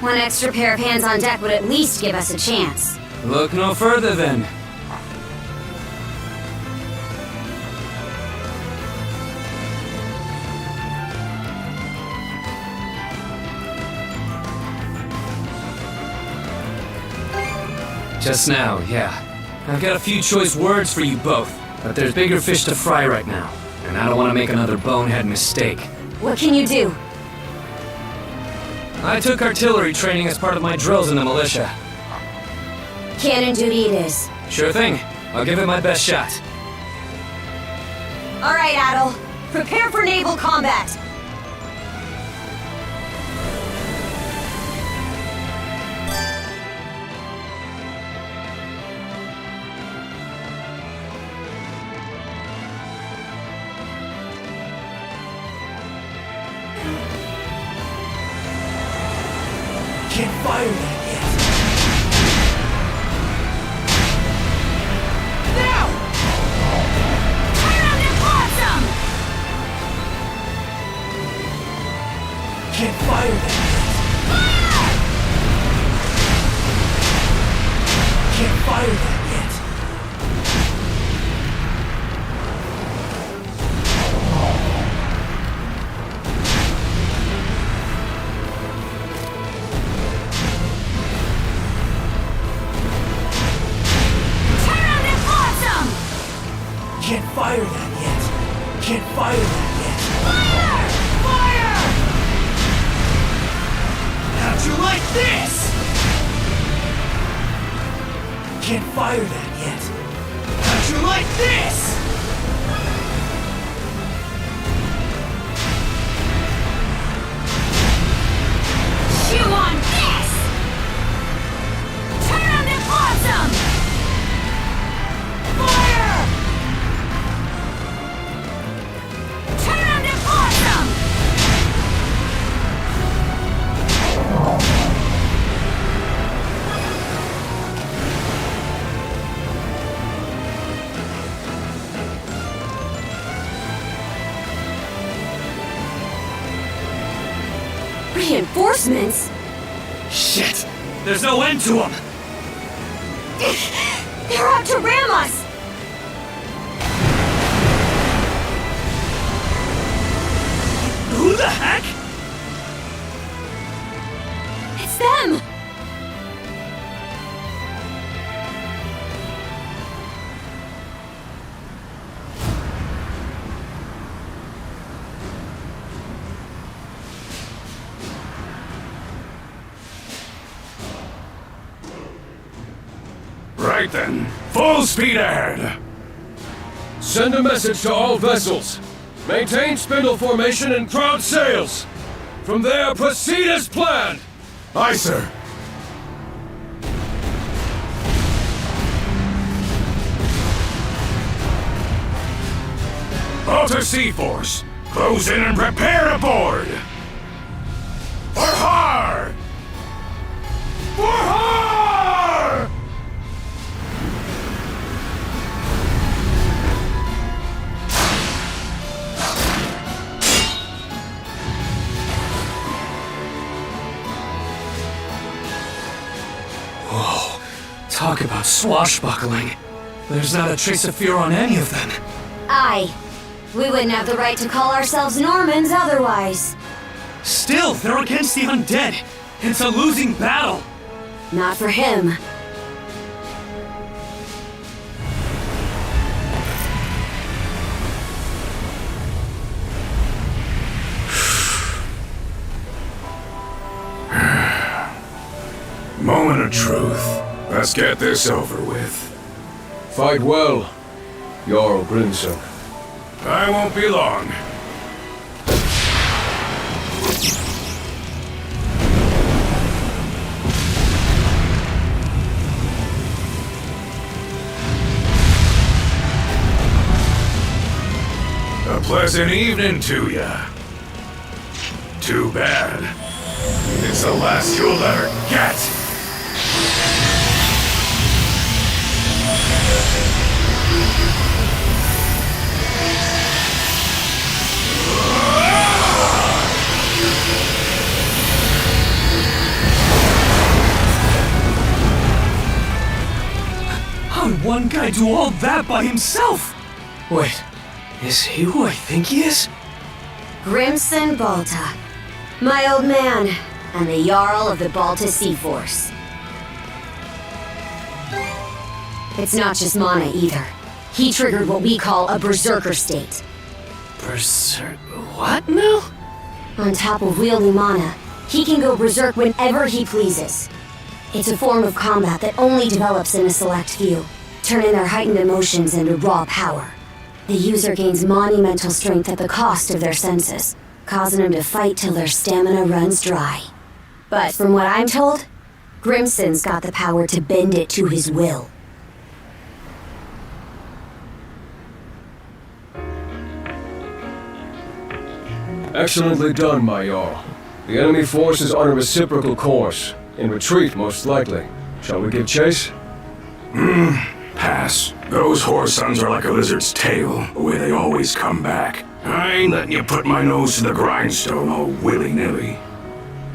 One extra pair of hands on deck would at least give us a chance. Look no further then. Just now, yeah. I've got a few choice words for you both, but there's bigger fish to fry right now, and I don't want to make another bonehead mistake. What can you do? I took artillery training as part of my drills in the militia. Cannon duty it is. Sure thing. I'll give it my best shot. All right, Adel. Prepare for naval combat. Can't fire that yet. Now! Turn on the blossom! Can't fire that yet. Can't fire that yet. Can't fire that yet. Can't fire that yet. Fire! Fire! How'd you like this? Can't fire that yet. How'd you like this? Chew on this! Turn on the blossom! Fire! Turn on the blossom! Reinforcements? Shit! There's no end to them! They're out to ram us! Who the heck? It's them! Right then, full speed ahead! Send a message to all vessels. Maintain spindle formation and crowd sails. From there, proceed as planned. Aye, sir. Alter Sea Force, close in and prepare to board! For har! For har! Whoa, talk about swashbuckling. There's not a trace of fear on any of them. Aye. We wouldn't have the right to call ourselves Normans otherwise. Still, they're against the undead. It's a losing battle. Not for him. Moment of truth. Let's get this over with. Fight well, Jarl Grimson. I won't be long. A pleasant evening to ya. Too bad. It's the last you'll ever get. How'd one guy do all that by himself? Wait, is he who I think he is? Grimson Balta, my old man, and the Jarl of the Balta Sea Force. It's not just mana either. He triggered what we call a berserker state. What now? On top of wielding mana, he can go berserk whenever he pleases. It's a form of combat that only develops in a select few, turning their heightened emotions into raw power. The user gains monumental strength at the cost of their senses, causing them to fight till their stamina runs dry. But from what I'm told, Grimson's got the power to bend it to his will. Excellently done, my Jarl. The enemy force is on a reciprocal course. In retreat, most likely. Shall we give chase? Pass. Those whore sons are like a lizard's tail, the way they always come back. I ain't letting you put my nose to the grindstone all willy-nilly.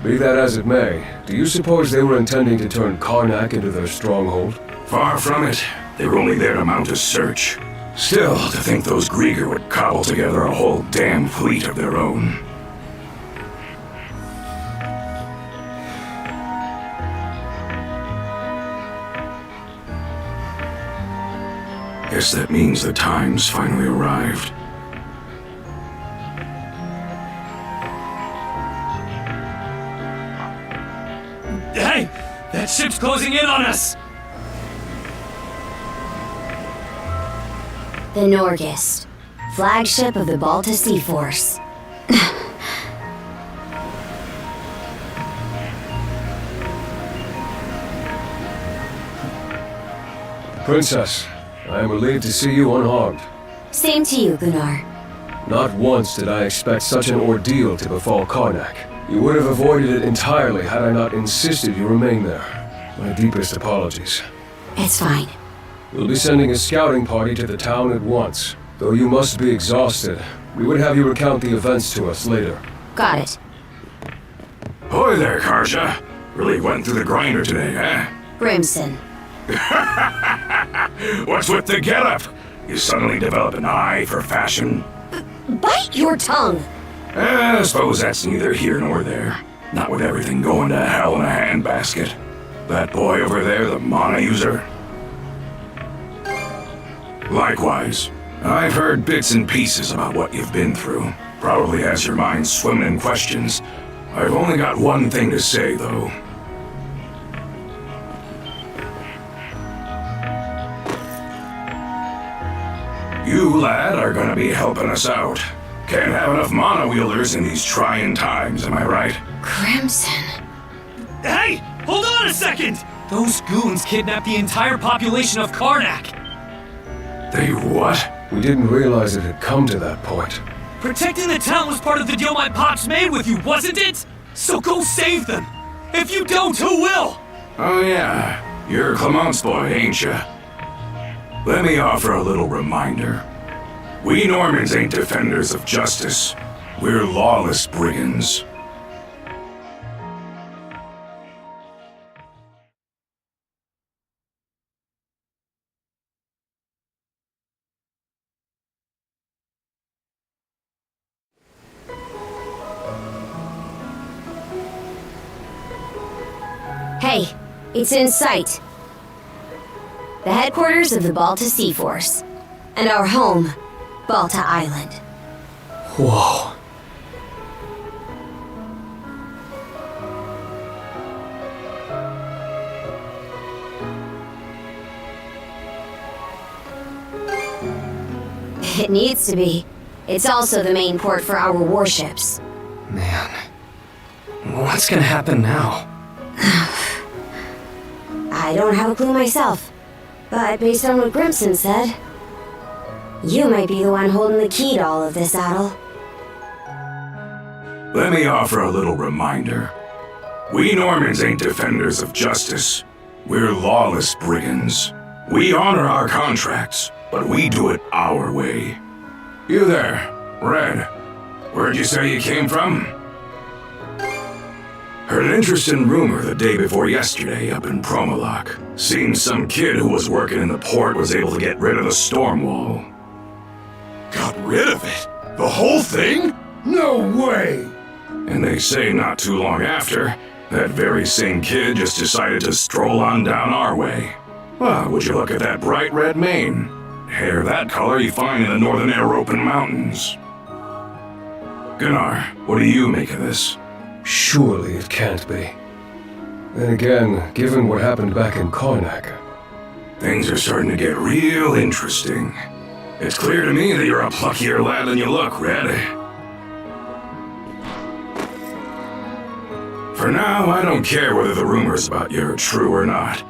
Be that as it may, do you suppose they were intending to turn Karnak into their stronghold? Far from it. They were only there to mount a search. Still, to think those Grieger would cobble together a whole damn fleet of their own. Guess that means the time's finally arrived. Hey! That ship's closing in on us! The Norgist, flagship of the Balta Sea Force. Princess, I am relieved to see you unharmed. Same to you, Gunnar. Not once did I expect such an ordeal to befall Karnak. You would have avoided it entirely had I not insisted you remain there. My deepest apologies. It's fine. We'll be sending a scouting party to the town at once. Though you must be exhausted, we would have you recount the events to us later. Got it. Hoy there, Karja. Really went through the grinder today, eh? Grimson. What's with the getup? You suddenly develop an eye for fashion? Bite your tongue! I suppose that's neither here nor there. Not with everything going to hell in a handbasket. That boy over there, the mana user? Likewise. I've heard bits and pieces about what you've been through. Probably has your mind swimming in questions. I've only got one thing to say, though. You, lad, are gonna be helping us out. Can't have enough mana wielders in these trying times, am I right? Crimson. Hey! Hold on a second! Those goons kidnapped the entire population of Karnak! They what? We didn't realize it had come to that point. Protecting the town was part of the deal my pops made with you, wasn't it? So go save them! If you don't, who will? Oh yeah, you're Clement's boy, ain't ya? Let me offer a little reminder. We Normans ain't defenders of justice. We're lawless brigands. Hey, it's in sight. The headquarters of the Balta Sea Force. And our home, Balta Island. Whoa. It needs to be. It's also the main port for our warships. Man, what's gonna happen now? I don't have a clue myself, but based on what Grimson said, you might be the one holding the key to all of this, Adol. Let me offer a little reminder. We Normans ain't defenders of justice. We're lawless brigands. We honor our contracts, but we do it our way. You there, Red. Where'd you say you came from? Heard an interesting rumor the day before yesterday up in Promolok. Seems some kid who was working in the port was able to get rid of the storm wall. Got rid of it? The whole thing? No way! And they say not too long after, that very same kid just decided to stroll on down our way. Well, would you look at that bright red mane? Hair that color you find in the northern European mountains. Gunnar, what do you make of this? Surely it can't be. Then again, given what happened back in Karnak... Things are starting to get real interesting. It's clear to me that you're a pluckier lad than you look, Red. For now, I don't care whether the rumors about you are true or not.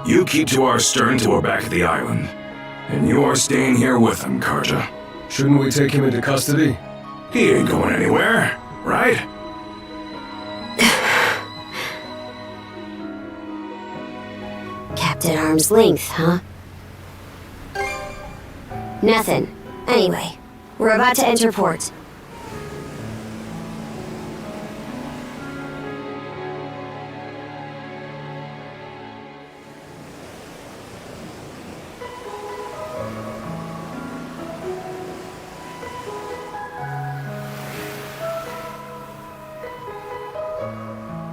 You keep to our stern till we're back at the island. And you're staying here with him, Karja. Shouldn't we take him into custody? He ain't going anywhere, right? Kept at arm's length, huh? Nothing. Anyway, we're about to enter port.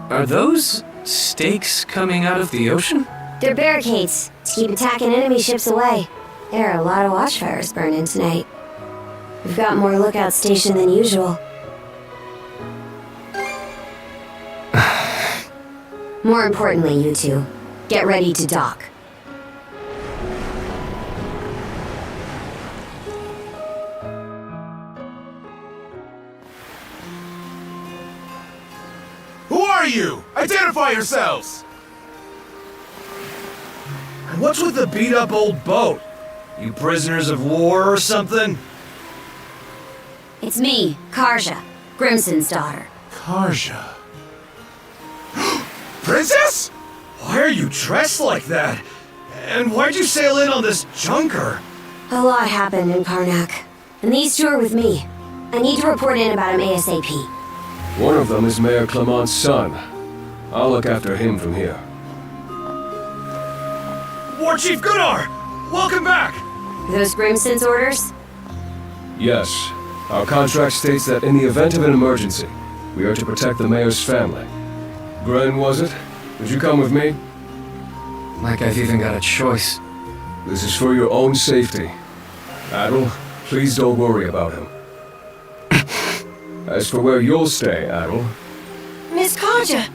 Are those stakes coming out of the ocean? They're barricades to keep attacking enemy ships away. There are a lot of watchfires burning tonight. We've got more lookouts stationed than usual. More importantly, you two, get ready to dock. Who are you? Identify yourselves! And what's with the beat-up old boat? You prisoners of war or something? It's me, Karja, Grimson's daughter. Karja. Princess? Why are you dressed like that? And why'd you sail in on this junker? A lot happened in Karnak, and these two are with me. I need to report in about him ASAP. One of them is Mayor Clement's son. I'll look after him from here. War Chief Gunnar! Welcome back! Those Grimson's orders? Yes. Our contract states that in the event of an emergency, we are to protect the mayor's family. Gren, was it? Did you come with me? Like I've even got a choice. This is for your own safety. Adol, please don't worry about him. As for where you'll stay, Adol... Miss Karja!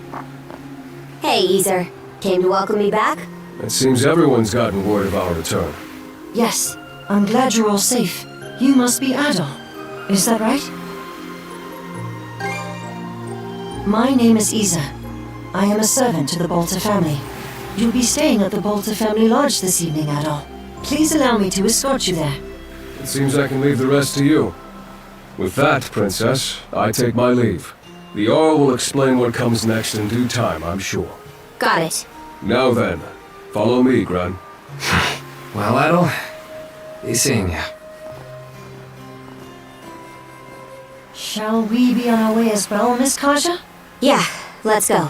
Hey, Easer. Came to welcome me back? It seems everyone's gotten word of our return. Yes, I'm glad you're all safe. You must be Adol. Is that right? My name is Isa. I am a servant to the Bolter family. You'll be staying at the Bolter family lodge this evening, Adol. Please allow me to escort you there. It seems I can leave the rest to you. With that, Princess, I take my leave. The Jarl will explain what comes next in due time, I'm sure. Got it. Now then, follow me, Gren. Well, Adol, be seeing ya. Shall we be on our way as well, Miss Karja? Yeah, let's go.